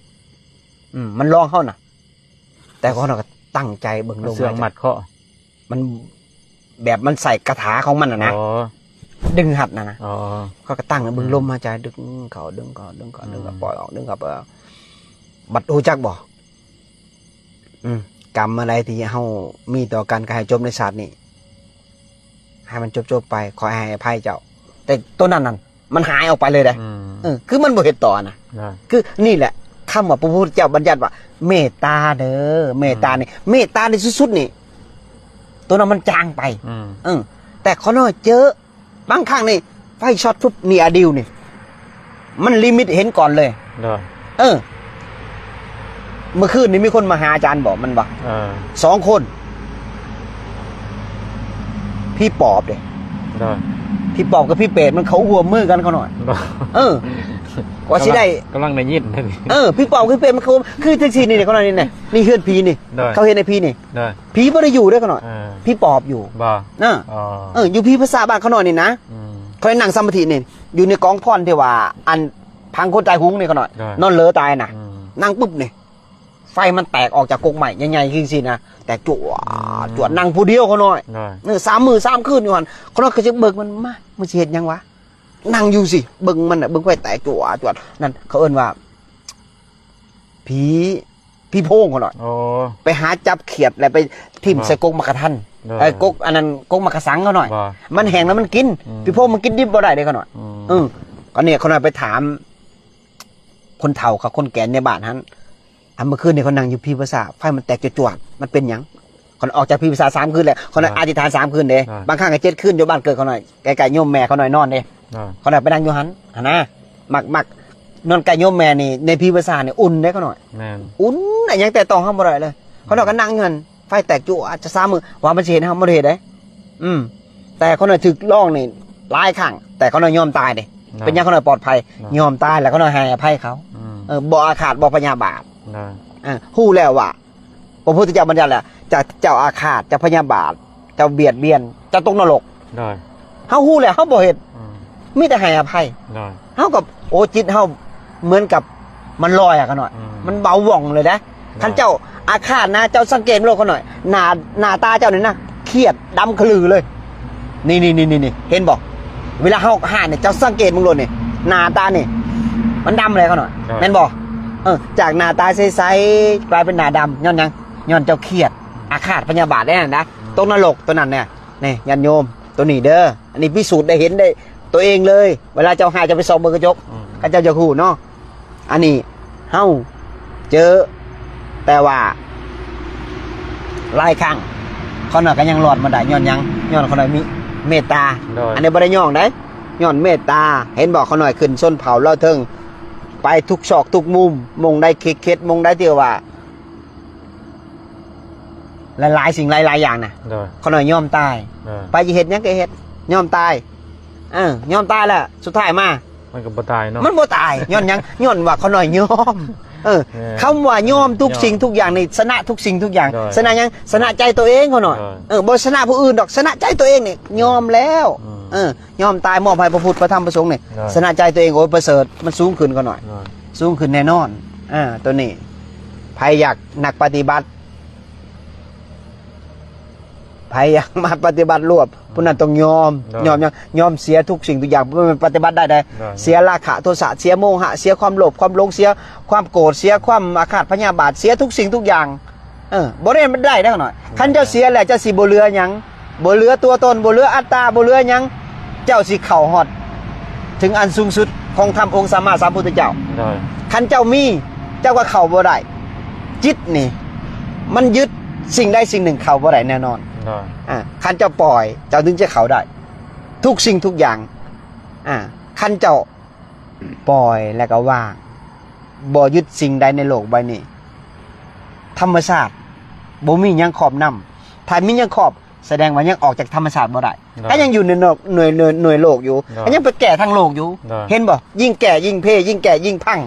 มันร้องเขาน่ะแต่เขาหน่อยก็ตั้งใจเบิ่งลมเสื่องหมัดเคาะมันแบบมันใส่กระถาของมันนะดึงหัดนะเขาก็ตั้งเบิ่งลมหายใจดึงเขาดึงปล่อยออกดึงเขาบัดฮู้จักบ่กรรมอะไรที่เฮามีต่อกันก็ให้จบในชาตินี้ให้มันจบไปขอให้อภัยเจ้าแต่ตัวนั้นมันหายออกไปเลยเด้คือมันบ่เฮ็ดต่อนะคือนี่แหละคำว่าพระพุทธเจ้าบัญญัติว่าเมตตาเด้อเมตตานี่สุดๆนี่ตัวนั้นมันจางไปแต่เขาน้อยเจอบางครั้งนี่ไฟช็อตปุ๊บนี่อดิวนี่มันลิมิตเห็นก่อนเลย เมื่อคืนนี้มีคนมาหาอาจารย์บอกมันบอก 2 คน พี่ปอบเด้ ได้ พี่ปอบกับพี่เปรตมันเขาหัวมือกันเขาหน่อย เออ กว่าสิได้ กำลังในยินนี่ พี่ปอบกับพี่เปรตมันเขาคือจังซี่นี่เขาหน่อยนี่นี่เฮือนผีนี่ ได้ เขาเห็นในผีนี่ ได้ ผีบ่ได้อยู่ด้วยเขาหน่อยพี่ปอบอยู่ บ่ นะอยู่พี่ภาษาบ้านเขาหน่อยนี่นะเขาได้นั่งสมาธินี่อยู่ในกองพรที่ว่าอันพังคนตายหุ้งนี่เขาหน่อยนอนเลอตายน่ะนั่งปุ๊บนี่ไฟมันแตกออกจากกรงใหม่ใหญ่ๆคือสินะแต่จวดนั่งผู้เดียวเขาหน่อย3 มื้อ 3 คืนอยู่หั่นเขาหน่อยก็จะเบิกมันมามันสิเฮ็ดหยังวะนั่งอยู่สิเบิ่งมันน่ะเบิ่งไฟแตกจวดนั่นเขาเอิ้นว่าผีโพงเขาหน่อยไปหาจับเขียดแล้วไปทิ่มใส่กรงมะกะทันกกอันนั้นกกมะกะสังเขาหน่อยมันแห้งแล้วมันกินพี่โพงมันกินดิบบ่ได้เด้เขาหน่อยก็เนี่ยเขาหน่อยไปถามคนเฒ่ากับคนแก่ในบ้านนั้นเมื่อคืนเนี่ยเขานั่งอยู่พี่ภาษาไฟมันแตกจวดมันเป็นหยังเขาออกจากพี่ภาษา3 คืนแหละเขาหน่อยอธิษฐาน3 คืนเด้บางครั้งก็7 คืนอยู่บ้านเกิดเขาหน่อยไกลๆโยมแม่เขาหน่อยนอนเด้เขาหน่อยไปนั่งอยู่หันนะมักนอนไกลโยมแม่นี่ในพี่ภาษาเนี่ยอุ่นเด้เขาหน่อยอุ่นอะไรยังแต่ต้องห้ามบ่ได้เลยเขาหน่อยก็นั่งอยู่หันไฟแตกจวดจะ3 มื้อว่ามันสิเห็นห้ามบ่ได้เด้แต่เขาหน่อยถึกล่องนี่หลายครั้งแต่เขาหน่อยยอมตายเด้เป็นยังเขาหน่อยปลอดภัยยอมตายแล้วเขาหน่อยให้อภัยเขาบ่อาฆาตบ่พยาบาทฮู้แล้วว่าพระพุทธเจ้าบัญญัติแหละจะเจ้าอาฆาตจะพยาบาทจะเบียดเบียนจะตกนรกเฮาฮู้แล้วเฮาบ่เฮ็ดมีแต่ให้อภัยเฮากับโอจิตเฮาเหมือนกับมันลอยกันหน่อยมันเบาหว่องเลยนะท่านเจ้าอาฆาตนะเจ้าสังเกตโลกเขาหน่อยหน้าตาเจ้านี่นะเครียดดำขลือเลยนี่เห็นบ่เวลาเฮาหาเนี่ยเจ้าสังเกตมึงโลดนี่หน้าตานี่มันดำเลยเขาหน่อยแม่นบ่จากหน้าตาใสๆกลายเป็นหน้าดำย้อนยังย้อนเจ้าเครียดอาฆาตพยาบาทได้นั่นนะตกนรกตัวนั้นเนี่ยนี่ญาติโยมตัวนี้เด้ออันนี้พิสูจน์ได้เห็นได้ตัวเองเลยเวลาเจ้าหายจะไปส่องเบอร์กระจกก็เจ้าจะฮู้เนาะอันนี้เฮาเจอแต่ว่าหลายครั้งเขาน่ะก็ยังรอดมาได้ย้อนยังย้อนเขาหน่อยมีเมตตาอันนี้บ่ได้ย่องได้ย้อนเมตตาเห็นบอกเขาหน่อยขึ้นส้นเผาเล่าเทิงไปทุกซอกทุกมุมมงได้เข็ดมงได้เที่ยวว่าหลายสิ่งหลายอย่างนะเขาหน่อยยอมตายไปจะเห็ดยังก็เห็ดยอมตายยอมตายแล้วสุดท้ายมามันก็บ่ตายเนาะมันบ่ตายย้อนยังย้อนว่าเขาหน่อยยอมคำว่ายอมทุกสิ่งทุกอย่างในชนะทุกสิ่งทุกอย่างชนะยังชนะใจตัวเองเขาหน่อยบ่ชนะผู้อื่นดอกชนะใจตัวเองเนี่ยยอมแล้วยอมตายมอบให้พระพุทธพระธรรมพระสงฆ์เนี่ยชนะใจตัวเองโอ้ยประเสริฐมันสูงขึ้นเขาหน่อยสูงขึ้นแน่นอนตัวนี้ใครอยากหนักปฏิบัติใครอยากมาปฏิบัติรวบผู้นั้นต้องยอมเสียทุกสิ่งทุกอย่างมันปฏิบัติได้เสียราคะโทสะเสียโมหะเสียความโลภความหลงเสียความโกรธเสียความอาฆาตพยาบาทเสียทุกสิ่งทุกอย่างบ่ได้มันได้หน่อยคันเจ้าเสียแหละเจ้าสิบ่เหลือหยังบ่เหลือตัวตนบ่เหลืออัตตาบ่เหลือหยังเจ้าสิเข้าฮอดถึงอันสูงสุดของธรรมองค์สัมมาสัมพุทธเจ้าคันเจ้ามีเจ้าก็เข้าบ่ได้จิตนี่มันยึดสิ่งใดสิ่งหนึ่งเข้าบ่ได้แน่นอนคันเจ้าปล่อยเจ้าถึงจะเข้าได้ทุกสิ่งทุกอย่างคันเจ้าปล่อยแล้วก็ว่างบ่ยึดสิ่งใดในโลกใบนี้ธรรมชาติบ่มีหยังครอบนำถ้ามีหยังครอบแสดงว่ายังออกจากธรรมชาติบ่ได้ก็ยังอยู่ในหน่วยโลกอยู่ก็ยังไปแก่ทั้งโลกอยู่เห็นบ่ยิ่งแก่ยิ่งเพ่ยิ่งแก่ยิ่งพัง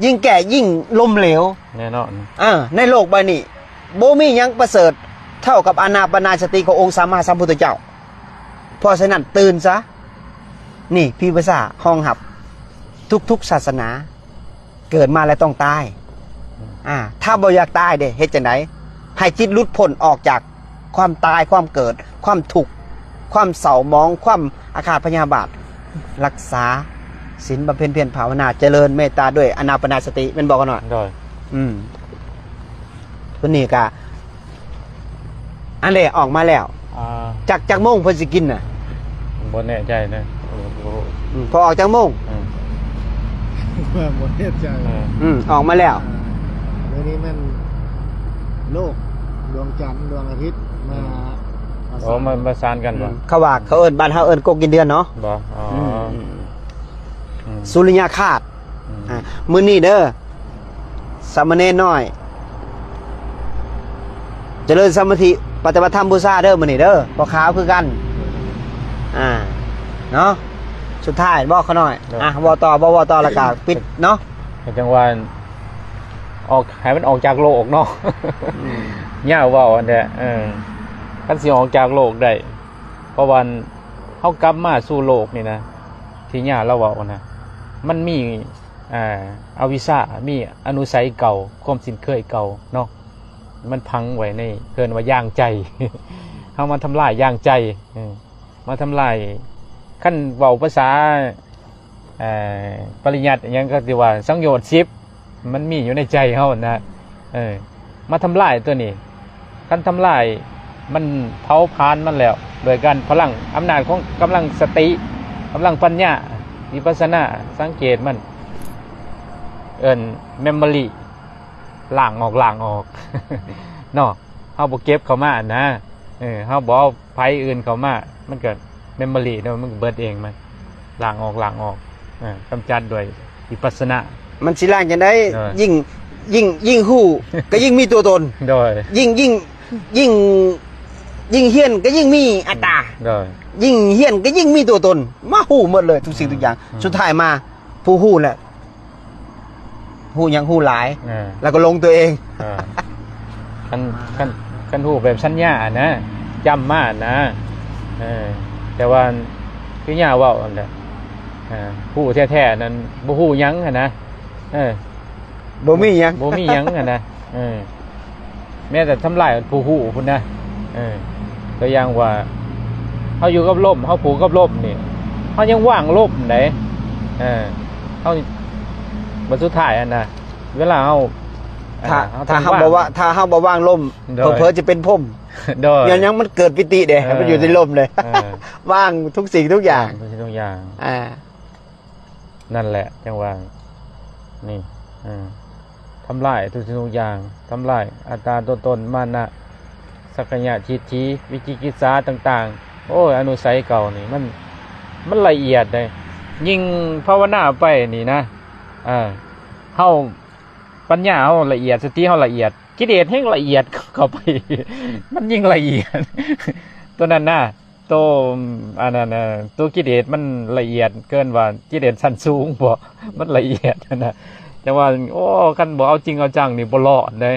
ยิ่งแก่ยิ่งล้มเหลวแน่นอนในโลกใบนี้บ่มีหยังประเสริฐเท่ากับอานาปานสติขององค์สัมมาสัมพุทธเจ้าเพราะฉะนั้นตื่นซะนี่พี่ภาษาห้องหับทุกศาสนาเกิดมาแล้วต้องตายถ้าบ่อยากตายเด้เฮ็ดจังได๋ให้จิตหลุดพ้นออกจากความตายความเกิดความทุกข์ความเศร้าหมองความอาฆาตพยาบาทรักษาศีลบำเพ็ญเพียรภาวนาเจริญเมตตาด้วยอานาปานสติแม่นบอกกันหน่อยตัวนี้ก็อันนี้ออกมาแล้วจากโมงเพิ่นสิกินน่ะบ่แน่ใจนะพอออกจากโมงบ่แน่ใจออกมาแล้วเดี๋ยวนี้มันโลกดวงจันทร์ดวงอาทิตย์มาประสานกันบ่เขาว่าเขาเอิ้นบ้านเฮาเอิ้นกกกินเดือนเนาะบ่สุริยคราสมื้อนี้เด้อสามเณรน้อย เจริญสมาธิปฏิบัติธรรมบูชาเด้อมื้อนี้เด้อบ่ขาวคือกันเนาะสุดท้ายบอกเขาหน่อยบ่ต่อแล้วก็ปิดเนาะ จังหวะออกให้มันออกจากโลกเนาะย่าว่าอันเนี้ยคันสิออกจากโลกได้เพราะวันเฮากลับมาสู่โลกนี่นะที่ย่าเราเว้านะมันมีอวิชชามีอนุสัยเก่าความสินเคยเก่าเนาะมันพังไว้ในเกินว่าย่างใจ เฮามาทำลายย่างใจมาทำลายขั้นเว้าภาษาปริยัติอย่างก็ที่ว่าสังโยชน์10มันมีอยู่ในใจเฮานะมาทำลายตัวนี้ขั้นทำลายมันเผาผลาญมันแล้วโดยการพลังอำนาจของกำลังสติกำลังปัญญาวิปัสสนาสังเกตมันเมมโมรี่ล้างออก เนาะเฮาบ่เก็บเข้ามานะเฮาบ่เอาไผอื่นเข้ามามันก็เมมโมรี่เนาะมันก็เบิดเองมันล้างออกกำจัดด้วยวิปัสสนามันสิล้างจังได๋ยิ่งฮู้ก็ยิ่งมีตัวตนโดยยิ่งเฮียนก็ยิ่งมีอัตตาโดยยิ่งเฮียนก็ยิ่งมีตัวตนมาฮู้หมดเลยทุกสิ่งทุกอย่างสุดท้ายมาผู้ฮู้แหละฮู้ยังฮู้หลายแล้วก็ลงตัวเองคันฮู้แบบสัญญานะจำมานะแต่ว่าคือย่าเว้าอันนั้นฮู้แท้ๆนั้นบ่ฮู้หยังนะบ่มีหยังนะแม้แต่ทำลายผู้ฮู้พุ่นนะตัวอย่างว่าเฮาอยู่กับลมเฮาผูกกับลมนี่เฮายังว่างลมได้เฮาบัดสุดท้ายอันน่ะเวลาเฮาถ้าเฮาบ่ว่างลมเผลอๆจะเป็นพรหมยังมันเกิดปิติเด้มันอยู่ในลมเลยว่างทุกสิ่งทุกอย่างนั่นแหละจังว่านี่ทำลายทุกสิ่งทุกอย่างทำลายอัตตาตัวตนมานะสักยะทิฏฐิวิจิกิจฉาต่างๆโอ้ยอนุสัยเก่านี่มันละเอียดเลยยิ่งภาวนาไปนี่นะเฮาปัญญาเฮาละเอียดสติเฮาละเอียดกิเลสแห่งละเอียดเข้าไป มันยิ่งละเอียด ตัวนั้นน่ะตัวอันนั้นตัวกิเลสมันละเอียดเกินว่ากิเลสชั้นสูงบ่มันละเอียดนะแต่ว่าโอ้คันบ่เอาจริงเอาจังนี่บ่รอดเลย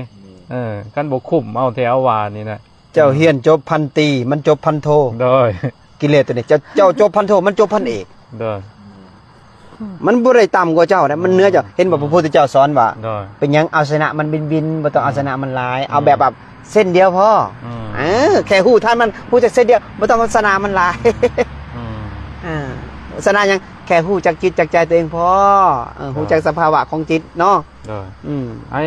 คันบ่คุ้มเอาแถวว่านี่นะเจ้าเฮียนจบพันตรีมันจบพันโทโดยกิเลสตัวนี้เจ้าจบพันโทมันจบพันเอกโดยมันบ่ได้ต่ำกว่าเจ้านะมันเหนือเจ้าเห็นบ่พระพุทธเจ้าสอนว่าเป็นหยังเอาชนะมันบินบ่ต้องเอาชนะมันหลายเอาแบบเส้นเดียวพอแค่ฮู้ท่านมันฮู้จักเส้นเดียวบ่ต้องเอาชนะมันหลายชนะยังแค่ฮู้จักจิตจักใจตัวเองพอฮู้จักสภาวะของจิตเนาะไอ้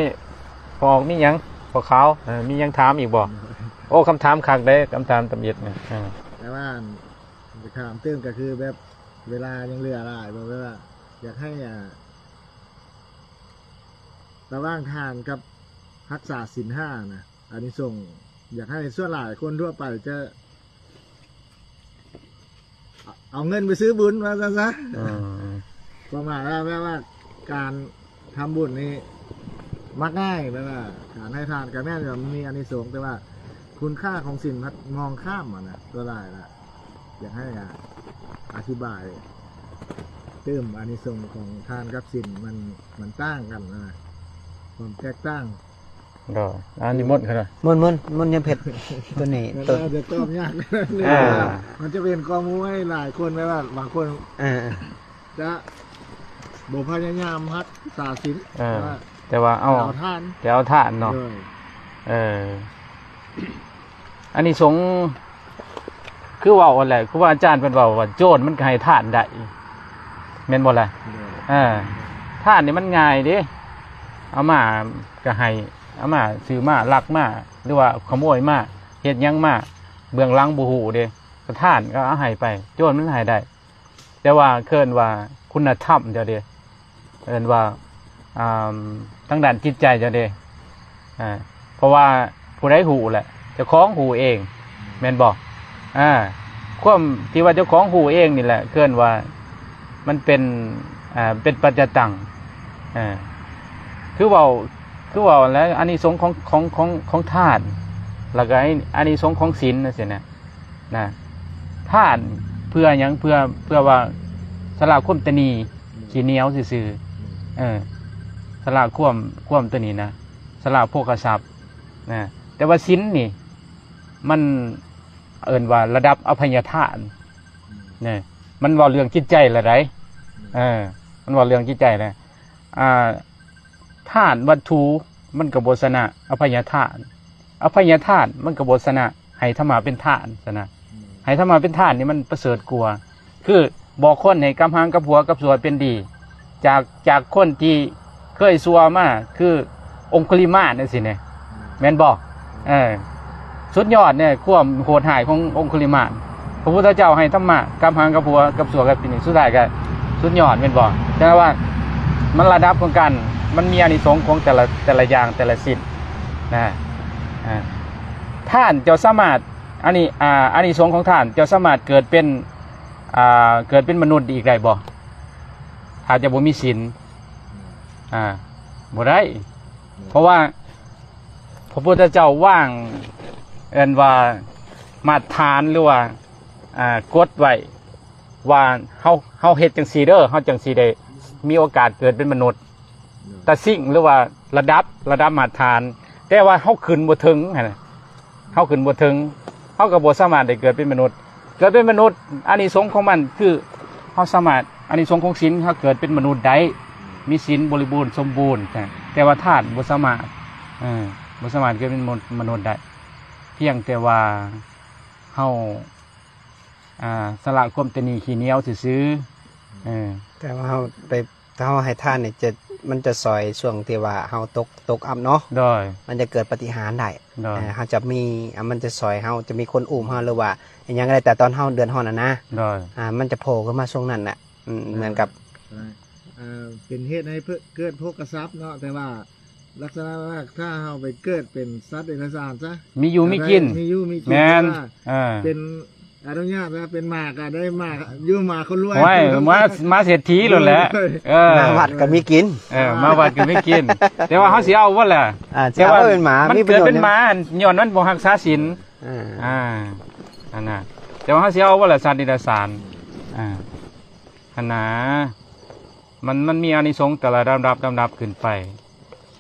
พอมีหยังพอขาวมีหยังถามอีกบ่โอ้คำถามคักเด้คำถามตำเอียดเนี่ยแต่ว่าถามเติมก็คือแบบเวลายังเหลือหลายบอกว่าอยากให้ระว่างทานกับรักษาศีล5นะอันนี้ส่งอยากให้ส่วนหลายคนทั่วไปจะเอาเงินไปซื้อบุญมาซะประมาณว่าการทำบุญนี่มักง่ายแบบว่าการให้ทานกับแม่จะมีอานิสงส์แต่ว่าคุณค่าของศีลมองข้ามนะตัวหลายละอยากให้อธิบายเติมอานิสงส์ของทานกับศีลมันต่างกันนะความแตกต่างอันนี้มดครับมดยังเผ็ดตัวนี้ตัวเดี๋ยวต้มยากมันจะเป็นข้อมูลให้หลายคนไหมว่าบางคนจะบุพยายามฮักษาศีลแต่ว่าเอาท่านเนาะอันนี้สงคือว่าอะไรคือว่าอาจารย์เป็นว่าโจรมันให้ท่านได้แม่นบ่ล่ะท่านนี่มันง่ายเด้เอามาก็ให้เอามาซื้อมาลักมาหรือว่าขโมยมาเฮ็ดหยังมาเบื้องหลังบ่ฮู้เด้ก็ท่านก็เอาให้ไปโจรมันให้ได้แต่ว่าเคิ้นว่าคุณธรรมเจ้าเด้เอิ้นว่าทางด้านจิตใจเจ้าเด้เพราะว่าผู้ใดฮู้แหละเจ้าของฮู้เองแม่นบ่ความที่ว่าเจ้าของฮู้เองนี่แหละเคิ้นว่ามันเป็นปัจจตังคือว่าแล้วอานิสงส์ของทาน แล้วก็อันนี้สงส์ของศีลนั่นสินะท่านเพื่อหยังเพื่อว่าสละความตนีขี้เหนียวซื่อสละความตัวนี้นะสละโภคทรัพย์นะแต่ว่าศีลนี่มันเอิ้นว่าระดับอภัยทานเนี่ยมันว่าเรื่องจิตใจละไดมันว่าเรื่องจิตใจเลยทานวัตถุมันก็บ่ชนะอภัยทานอภัยทานมันก็บ่ชนะให้ธรรมะเป็นทานซะนะให้ธรรมะเป็นทานนี่มันประเสริฐกว่าคือบอกคนให้กำหังกับผัวกับสัวเป็นดีจากคนที่เคยสัวมาคือองคุลิมาเนี่ยสิเนี่ยแม่นบอกสุดยอดเนี่ยความโหดหายขององคุลิมาพระพุทธเจ้าให้ธรรมะกำหังกับผัวกับสัวกับเป็นดีสุดท้ายก็สุดยอดแม่นบอกแต่ว่ามันระดับของกันมันมีอานิสงส์ของแต่ละอย่างแต่ละสิ่งนะท่านเจ้าสามารถอันนี้อานิสงส์ของท่านเจ้าสามารถเกิดเป็นมนุษย์อีกได้บ่ถ้าจะบ่มีศีลบ่ได้เพราะว่าพระพุทธเจ้าว่างเอิ้นว่ามาตรฐานหรือว่ากฎไว้ว่าเฮาเฮ็ดจังซี่เด้อเฮาจังซี่ได้มีโอกาสเกิดเป็นมนุษย์แต่สิ่งหรือว่าระดับมาตรฐานแต่ว่าเฮาขึ้นบ่ถึงเฮาขึ้นบ่ถึงเฮาก็บ่สามารถได้เกิดเป็นมนุษย์เกิดเป็นมนุษย์อานิสงส์ของมันคือเฮาสามารถอานิสงส์ของศีลเฮาเกิดเป็นมนุษย์ได้มีศีลบริบูรณ์สมบูรณ์แต่ว่าทานบ่สามารถบ่สามารถเกิดเป็นมนุษย์ได้เพียงแต่ว่าเฮาสละความตนีขี้เหนียวซื่อแต่ว่าเฮาไปถ้าเฮาให้ทานนี่มันจะซอยช่วงที่ว่าเฮาตกอับเนาะมันจะเกิดปาฏิหาริย์ได้เฮาจะมีมันจะซอยเฮาจะมีคนอุ้มเฮาหรือว่าอย่างไรแต่ตอนเฮาเดือนฮ้อนนะมันจะโผล่ขึ้นมาช่วงนั้นน่ะเหมือนกับเป็นเหตุให้เกิดโภคทรัพย์เนาะแต่ว่าลักษณะว่าถ้าเฮาไปเกิดเป็นสัตว์เดรัจฉานซะมีอยู่มีกินแม่นเป็นอนุญาตนะเป็นหมากได้หมากอยู่หมากคนรวยมาเศรษฐีหล่นแหละมาวัดก็มีกินมาวัดก็ไม่กินแต่ว่าเขาสิเอาว่าแหละแต่ว่าเป็นหมามันเกิดเป็นหมาย้อนมันบ่รักษาศีลอันน่ะแต่ว่าเขาสิเอาว่าแหละสัตว์เดรัจฉานอันน่ะมันมีอานิสงส์แต่ละลำดับขึ้นไป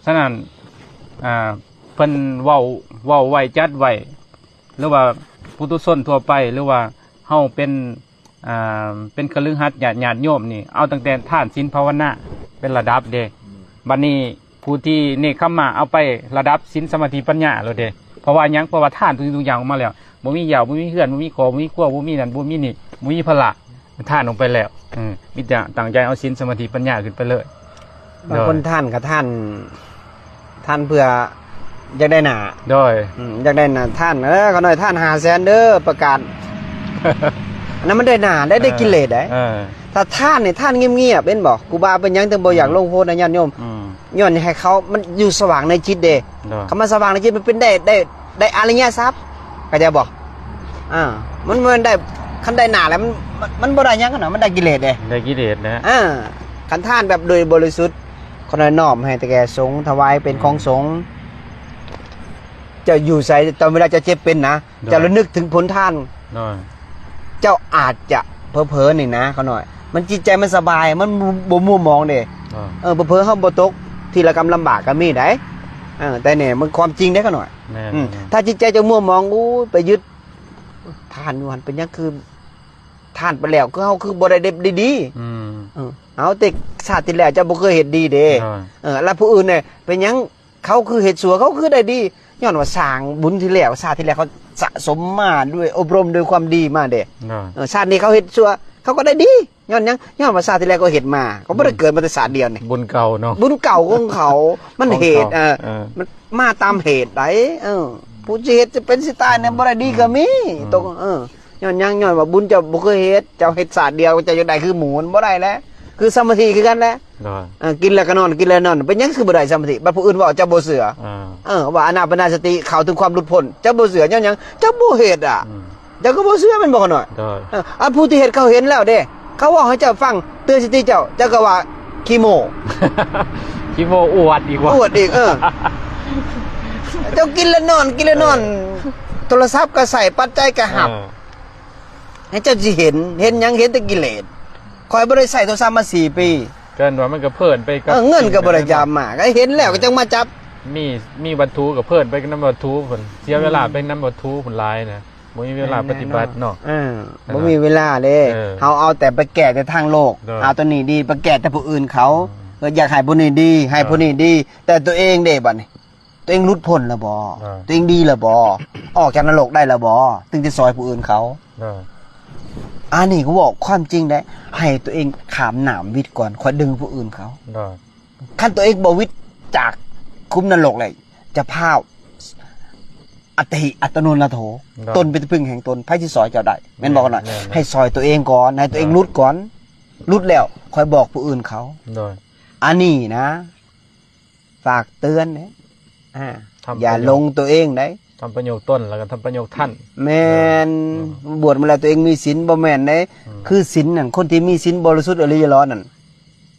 ฉะนั้นเพิ่นเว้าไว้จัดไว้หรือว่าปุถุชนทั่วไปหรือว่าเฮาเป็นคฤหัสถ์ญาติโยมนี่เอาตั้งแต่ทานศีลภาวนาเป็นระดับเด้บัดนี้ผู้ที่เนกขัมมะเอาไประดับศีลสมาธิปัญญาแล้วเด้เพราะว่าหยังเพราะว่าทานทุกอย่างออกมาแล้วบ่มีเหยาบ่มีเฮือนบ่มีขอบ่มีครัวบ่มีนั่นบ่มีนี่บ่มีพละทานลงไปแล้วมีแต่ตั้งใจเอาศีลสมาธิปัญญาขึ้นไปเลยบางคนท่านกับท่านเพื่ออยากได้หนาโดยอยากได้หนาท่านก็หน่อยท่าน500,000เด้อประกาศอันนั้นมันได้หนาได้กิเลสได้ถ้าท่านเนี่ยท่านเงียบๆเป็นบอกกูบาเป็นยังถึงบ่อยากลงโพธินะญาติโยมย้อนให้เขามันอยู่สว่างในจิตเด้เขามาสว่างในจิตมันเป็นได้อริยทรัพย์ก็จะบอกมันได้คันได้หนาแล้วมันบ่ได้ยังกันเนาะมันได้กิเลสเด้ได้กิเลสนะคันท่านแบบโดยบริสุทธิ์คนน้อยน้อมให้แต่แก่สงฆ์ถวายเป็นของสงฆ์จะอยู่ใส่ตอนเวลาจะเจ็บเป็นนะจะระลึกถึงผลท่านเจ้าอาจจะเพ้อๆนี่นะเขาหน่อยมันจิตใจมันสบายมันบ่มัวมองเด้เพ้อๆเฮาบ่ตกทีละกรรมลำบากก็มีได้แต่เนี่ยมันความจริงได้เขาหน่อยถ้าจิตใจจะมัวมองไปยึดท่านวันเป็นยังคือท่านไปแล้วก็เฮาคือบ่ได้ดีเอาแต่ชาติที่แล้วเจ้าบ่เคยเฮ็ดดีเด้แล้วผู้อื่นเนี่ยเป็นยังเขาคือเฮ็ดชั่วเขาคือได้ดีย้อนว่าสร้างบุญที่แล้วชาติที่แล้วเขาสะสมมาด้วยอบรมด้วยความดีมาเด้ชาตินี้เขาเฮ็ดชั่วเขาก็ได้ดีย้อนว่าชาติที่แล้วก็เฮ็ดมาเขาบ่ได้เกิดมาแต่ชาติเดียวนี่บุญเก่าเนาะบุญเก่าของเขามันเหตุมันมาตามเหตุไดผู้สิเฮ็ดจะเป็นสิตายเนี่ยบ่ได้ดีก็มีตรงย้อนว่าบุญเจ้าบ่เคยเฮ็ดเจ้าเฮ็ดชาติเดียวเจ้าจะได้คือหมูบ่ได้แล้วคือสมาธิคือกันแหละกินแล้วก็นอนกินแล้วนอนเป็นยังคือบ่ได้สมาธิบัดผู้อื่นว่าเจ้าบ่เสือว่าอนาปานสติเข้าถึงความหลุดพ้นเจ้าบ่เสือยังเจ้าบ่เฮ็ดเจ้าก็บ่เสือมันบ่หน่อยผู้ที่เฮ็ดเขาเห็นแล้วเด้เขาว่าให้เจ้าฟังเตือนสติเจ้าก็ว่าขี้โม ขี้โมอวดอีกว่าอวดอีก เจ้ากินแล้วนอนกินแล้วนอน โทรศัพท์ก็ใส่ปัจจัยก็หับให้เจ้าสิเห็นหยังเห็นแต่กิเลสคอยบ่ได้ใส่โทรศัพท์มา4 ปีเกินว่ามันก็เพิ่นไปกับเงินก็บ่ได้จำมาก็เห็นแล้วก็จังมาจับมีวัตถุกับเพิ่นไปกับนำวัตถุพุ่นเสียเวลาไปนำวัตถุพุ่นหลายนะบ่มีเวลาปฏิบัติเนาะบ่มีเวลาเด้เฮาเอาแต่ไปแก้แต่ทางโลกเอาตัวนี้ดีไปแก้แต่ผู้อื่นเขาอยากให้ผู้นี้ดีให้ผู้นี้ดีแต่ตัวเองเด้บัดนี้ตัวเองหลุดพ้นแล้วบ่ตัวเองดีแล้วบ่ออกจากนรกได้แล้วบ่ถึงจะซอยผู้อื่นเขาอันนี้ก็บอกความจริงได้ให้ตัวเองขามหนามวิทย์ก่อนค่อยดึงผู้อื่นเขาขั้นตัวเองบ่วิทย์จากคุ้มนรกเลยจะพาวอัตหิอัตโนนาโถตนเป็นที่พึ่งแห่งตนไผสิซอยเจ้าได้แม่นบอกกันหน่อยให้ซอยตัวเองก่อนให้ตัวเองรุดก่อนรุดแล้วค่อยบอกผู้อื่นเขาอันนี้นะฝากเตือนนะอย่าลงตัวเองได้ทำประโยคต้นแล้วก็ทำประโยคท่านแม่นบวชมาแล้วตัวเองมีศีลบ่แม่นได้คือศีลนั่นคนที่มีศีลบริสุทธิ์อริยร้อนนั่น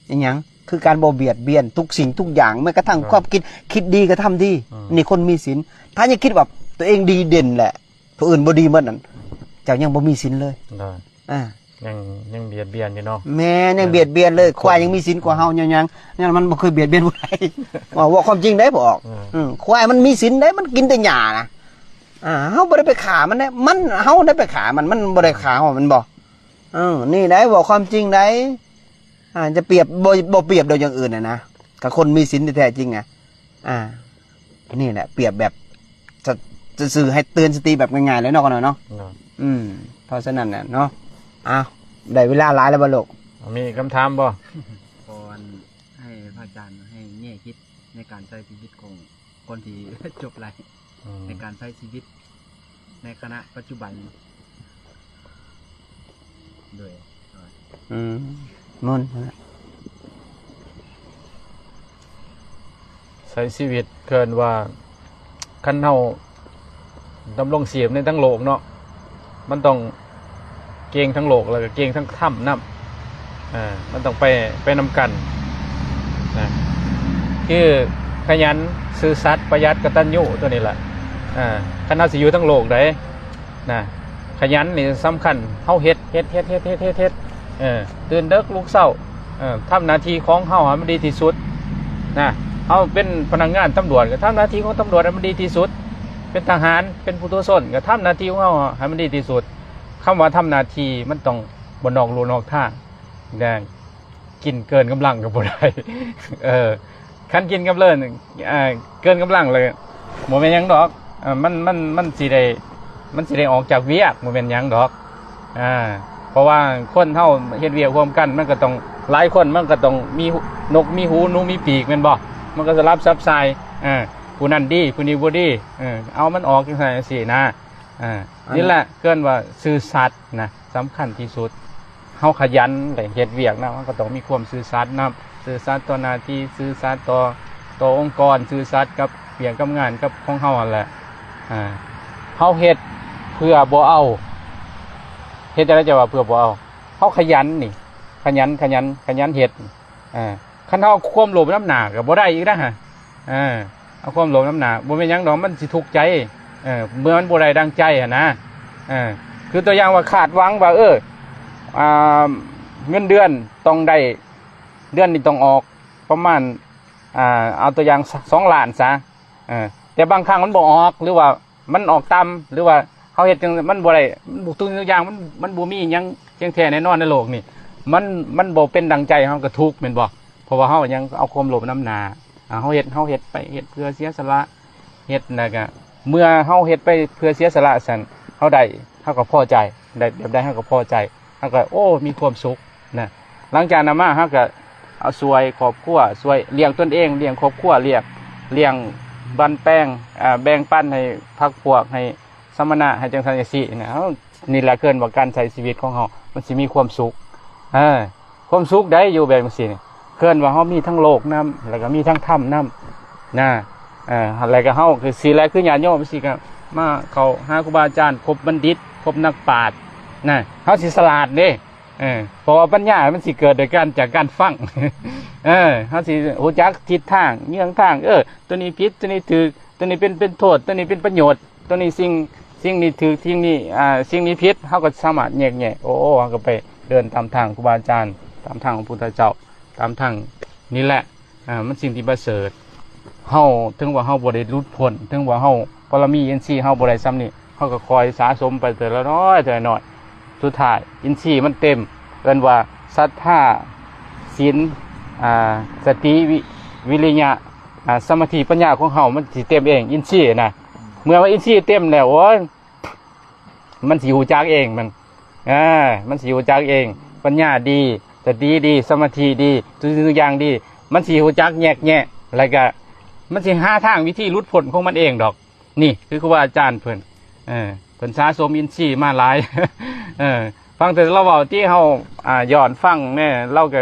อีหยังคือการบ่เบียดเบียนทุกสิ่งทุกอย่างแม้กระทั่งความคิดดีก็ทำดีนี่คนมีศีลถ้ายังคิดแบบตัวเองดีเด่นแหละผู้อื่นบ่ดีเหมือนนั้นเจ้ายังบ่มีศีลเลยยังเบียดเบียนอยู่เนาะแม่ยังเบียดเบียนเลยควายยังมีศีลกว่าเฮายังมันบ่เคยเบียดเบียนผู้ใดว่าความจริงได้บ่ออกควายมันมีศีลได้มันกินแต่หญ้านะเฮาบ่ได้ไปฆ่ามันได้มันเฮาได้ไปฆ่ามันบ่ได้ฆ่ามันบ่นี่ได้บอกความจริงได้จะเปรียบบ่เปรียบโดยอย่างอื่นนะกับคนมีศีลแท้จริงนี่แหละเปรียบแบบจะสื่อให้เตือนสติแบบง่ายๆเลยเนาะกันเนาะเพราะฉะนั้นน่ะเนาะได้เวลาหลายแล้วบ่ลูกมีคำถามบ่ก่อนให้พระอาจารย์ให้แง่คิดในการใช้ชีวิตของคนที่จบไรในการใช้ชีวิตในคณะปัจจุบันด้วยนู่นใช้ชีวิตเกินว่าคันเฮาดำรงชีพในทั้งโลกเนาะมันต้องเก่งทั้งโลกแล้วก็เก่งทั้งถ้ำน้ำมันต้องไปนำกันนะคือขยันซื่อสัตย์ประหยัดกตัญญูตัวนี้แหละคันเฮาสิอยู่ทั้งโลกได้นะขยันนี่สำคัญเฮาเฮ็ดตื่นดึกลุกเช้าทำหน้าที่ของเฮาให้มันดีที่สุดนะเฮาเป็นพนักงานตำรวจก็ทำหน้าที่ของตำรวจให้มันดีที่สุดเป็นทหารเป็นผู้ทุชนก็ทำหน้าที่ของเฮาให้มันดีที่สุดคำว่าทำหน้าที่มันต้องบ่นอกลู่นอกทางกินเกินกำลังก็บ่ได้คันกินเกินกำลังเลยบ่แม่นหยังดอกมันสิได้ออกจากเวียกบ่แม่นหยังดอกเพราะว่าคนเฮาเฮ็ดเวียกร่วมกันมันก็ต้องหลายคนมันก็ต้องมีนกมีหูหนูมีปีกแม่นบ่มันก็สลับซับไซผู้นั้นดีผู้นี้บ่ดีเอามันออกจังซี่นะนี่แหละเกินว่าซื่อสัตย์นะสำคัญที่สุดเฮาขยันได้เฮ็ดเวียกนะมันก็ต้องมีความซื่อสัตย์นะซื่อสัตย์ต่อหน้าที่ซื่อสัตย์ต่อองค์กรซื่อสัตย์กับเวียกกับงานกับของเฮานั่นแหละเฮาเฮ็ดเพื่อบ่เอาเฮ็ดจังได๋จะว่าเพื่อบ่เอาเฮาขยันนี่ขยันเฮ็ดคันเฮาความโลภน้ำหน้าก็บ่ได้อีกนะฮะเอาความโลภน้ำหน้าบ่แม่นหยังดอกมันสิทุกข์ใจเมื่อมันบ่ได้ดังใจนะคือตัวอย่างว่าคาดหวังว่าเงินเดือนต้องได้เดือนนี้ต้องออกประมาณเอาตัวอย่าง2 ล้านซะแต่บางครั้งมันบ่ออกหรือว่ามันออกต่ำหรือว่าเฮาเฮ็ดจังมันบ่ได้ทุกอย่างมันบ่มีหยังเที่ยงแท้แน่นอนในโลกนี่มันบ่เป็นดังใจเฮาก็ทุกข์แม่นบ่เพราะว่าเฮายังเอาความโลภนำหน้าเฮาเฮ็ดไปเฮ็ดเพื่อเสียสละเฮ็ดน่ะก็เมื่อเฮาเฮ็ดไปเพื่อเสียสละซั่นเฮาได้เฮาก็พอใจได้แบบใดเฮาก็พอใจเฮาก็โอ้มีความสุขนะหลังจากนั้นมาเฮาก็เอาช่วยครอบครัวช่วยเลี้ยงตนเองเลี้ยงครอบครัวเลี้ยงบันแป้งแบ่งปันให้พรรคพวกให้สมณะให้จังซั่นจังซี่นะนี่แหละเกินว่าการใช้ชีวิตของเฮามันสิมีความสุขความสุขได้อยู่แบบนี้นี่เกินว่าเฮามีทั้งโลกนำแล้วก็มีทั้งธรรมนำนะอะไรก็เฮาคือสิแลคือญาติโยมสิก็มาเข้าหาครูบาอาจารย์พบบัณฑิตพบนักปราชญ์นะเฮาสิฉลาดเด้เพราะว่าปัญญามันสิเกิดจากการฟังเฮาสิรู้จักทิศทางเงื่อนทางตัวนี้ผิดตัวนี้ถูกตัว ตัวนี้เป็นโทษตัวนี้เป็นประโยชน์ตัวนี้สิ่งนี้ถือสิ่งนี้สิ่งนี้ผิดเฮาก็สามารถแยกแยะโอ้เฮาก็ไปเดินตามทางครูบาอาจารย์ตามทางของพุทธเจ้าตามทางนี่แหละมันสิ่งที่ประเสริฐเฮาถึงว่าเฮาบ่ได้หลุดพ้นถึงว่าเฮาปรมีอินทรีย์เฮาบ่ได้ซ้ำนี่เฮาก็คอยสะสมไปแต่ละน้อยแต่ละน้อยสุดท้ายอินทรีย์มันเต็มเอิ้นว่าศรัทธาศีลสติวิริยะสมาธิปัญญาของเฮามันสิเต็มเองอินทรีย์นะเมื่อว่าอินทรีย์เต็มแล้วโอ้ยมันสิรู้จักเองมันสิรู้จักเองปัญญาดีสติดีสมาธิดีทุกอย่างดีมันสิรู้จักแยกแยะแล้วก็มันสิหาทางวิธีหลุดพ้นของมันเองดอกนี่คือครูบาอาจารย์เพิ่นเพิ่นสะสมอินทรีย์มาหลาย ฟังแต่เราเว้าที่เฮาย้อนฟังแน่เราก็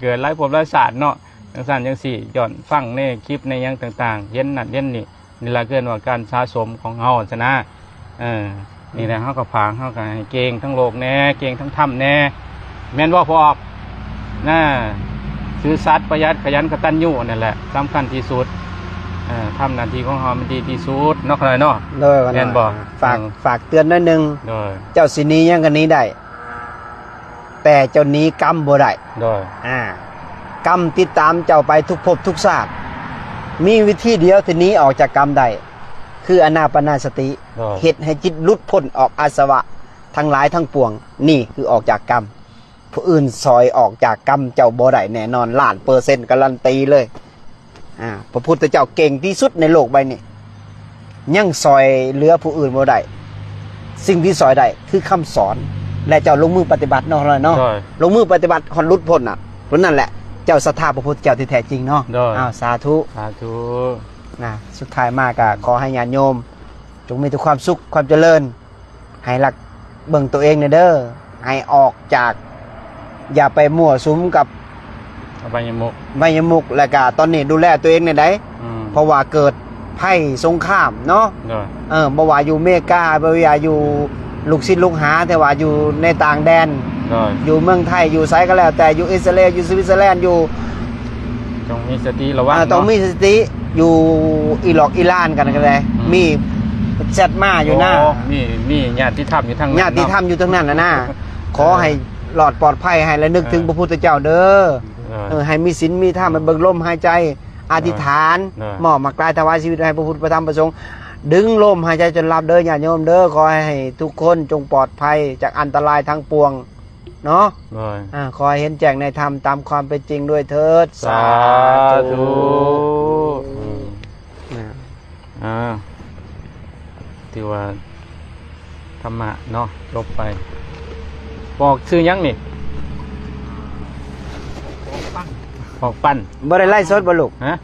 เกิดหลายภพหลายชาติเนาะจังซั่นจังซี่ย้อนฟังในคลิปในหยังต่างๆเห็นนั่นเห็นนี่นี่ล่ะเกินว่าการสะสมของเฮาซะนะนี่แหละเฮาก็ผางเฮาก็ให้เก่งทั้งโลกแน่เก่งทั้งธรรมแน่แม่นบ่พอออกซื่อสัตย์ประหยัดขยันกตัญญูนั่นแหละสำคัญที่สุดทำหน้าที่ของเฮามันดีที่สุดเนาะครับเนาะ โดยว่า แม่นบ่ ฝากเตือนหนิดนึง โดย เจ้าสิหนี้ยังกันนี้ได้ แต่เจ้าหนี้กรรมบ่ได้ โดย กรรมติดตามเจ้าไปทุกภพทุกชาติมีวิธีเดียวที่หนี้ออกจากกรรมได้คืออานาปานสติ โดย เฮ็ดให้จิตหลุดพ้นออกอาสวะทั้งหลายทั้งปวงนี่คือออกจากกรรมผู้อื่นซอยออกจากกรรมเจ้าบ่ได้แน่นอน1,000,000%การันตีเลยพระพุทธเจ้าเก่งที่สุดในโลกใบนี้ยังซอยเหลือผู้อื่นบ่ได้สิ่งที่ซอยได้คือคำสอนและเจ้าลงมือปฏิบัติเนาะเนาะ โดย ลงมือปฏิบัติคนหลุดพ้นเพราะนั่นแหละเจ้าศรัทธาพระพุทธเจ้าที่แท้จริงเนาะ โดย สาธุ สาธุ สุดท้ายมากขอให้ญาติโยมจงมีแต่ความสุขความเจริญให้รักเบิ่งตัวเองเด้อให้ออกจากอย่าไปมั่วสุมกับ อบายมุก ไมยมุกและก็ตอนนี้ดูแลตัวเองในใดเพราะว่าเกิดภัยสงครามเนาะ โดย บ่ว่าอยู่อเมริกาบ่ว่าอยู่ลูกศิษย์ลูกหาแต่ว่าอยู่ในต่างแดน โดย อยู่เมืองไทยอยู่ไสก็แล้วแต่อยู่อิสราเอลอยู่สวิตเซอร์แลนด์อยู่ จงมีสติระวัง ต้องมี เนาะ สติอยู่อิหร่านอิหร่านกันก็ได้ อืม มีแซดมาอยู่หน้า โมีญาติธรรมอยู่ทางนั้น ญาติธรรมอยู่ตรงนั้นนะ ขอให้หลอดปลอดภัยให้และนึกถึงพระพุทธเจ้าเด้อให้มีศีลมีธรรมให้เบิกลมหายใจอธิษฐาน มอบมากลายถวายชีวิตให้พระพุทธพระธรรมพระสงฆ์ดึงลมหายใจจนหลับเด้อญาติโยมเด้อขอให้ทุกคนจงปลอดภัยจากอันตรายทั้งปวงเนาะ โดย ขอให้เห็นแจ้งในธรรมตามความเป็นจริงด้วยเถิด สาธุที่ว่าธรรมะเนาะจบไปบอกชื่อยังนี่บอกปั้น บ่ได้ไล่สดบ่ลูก ฮะ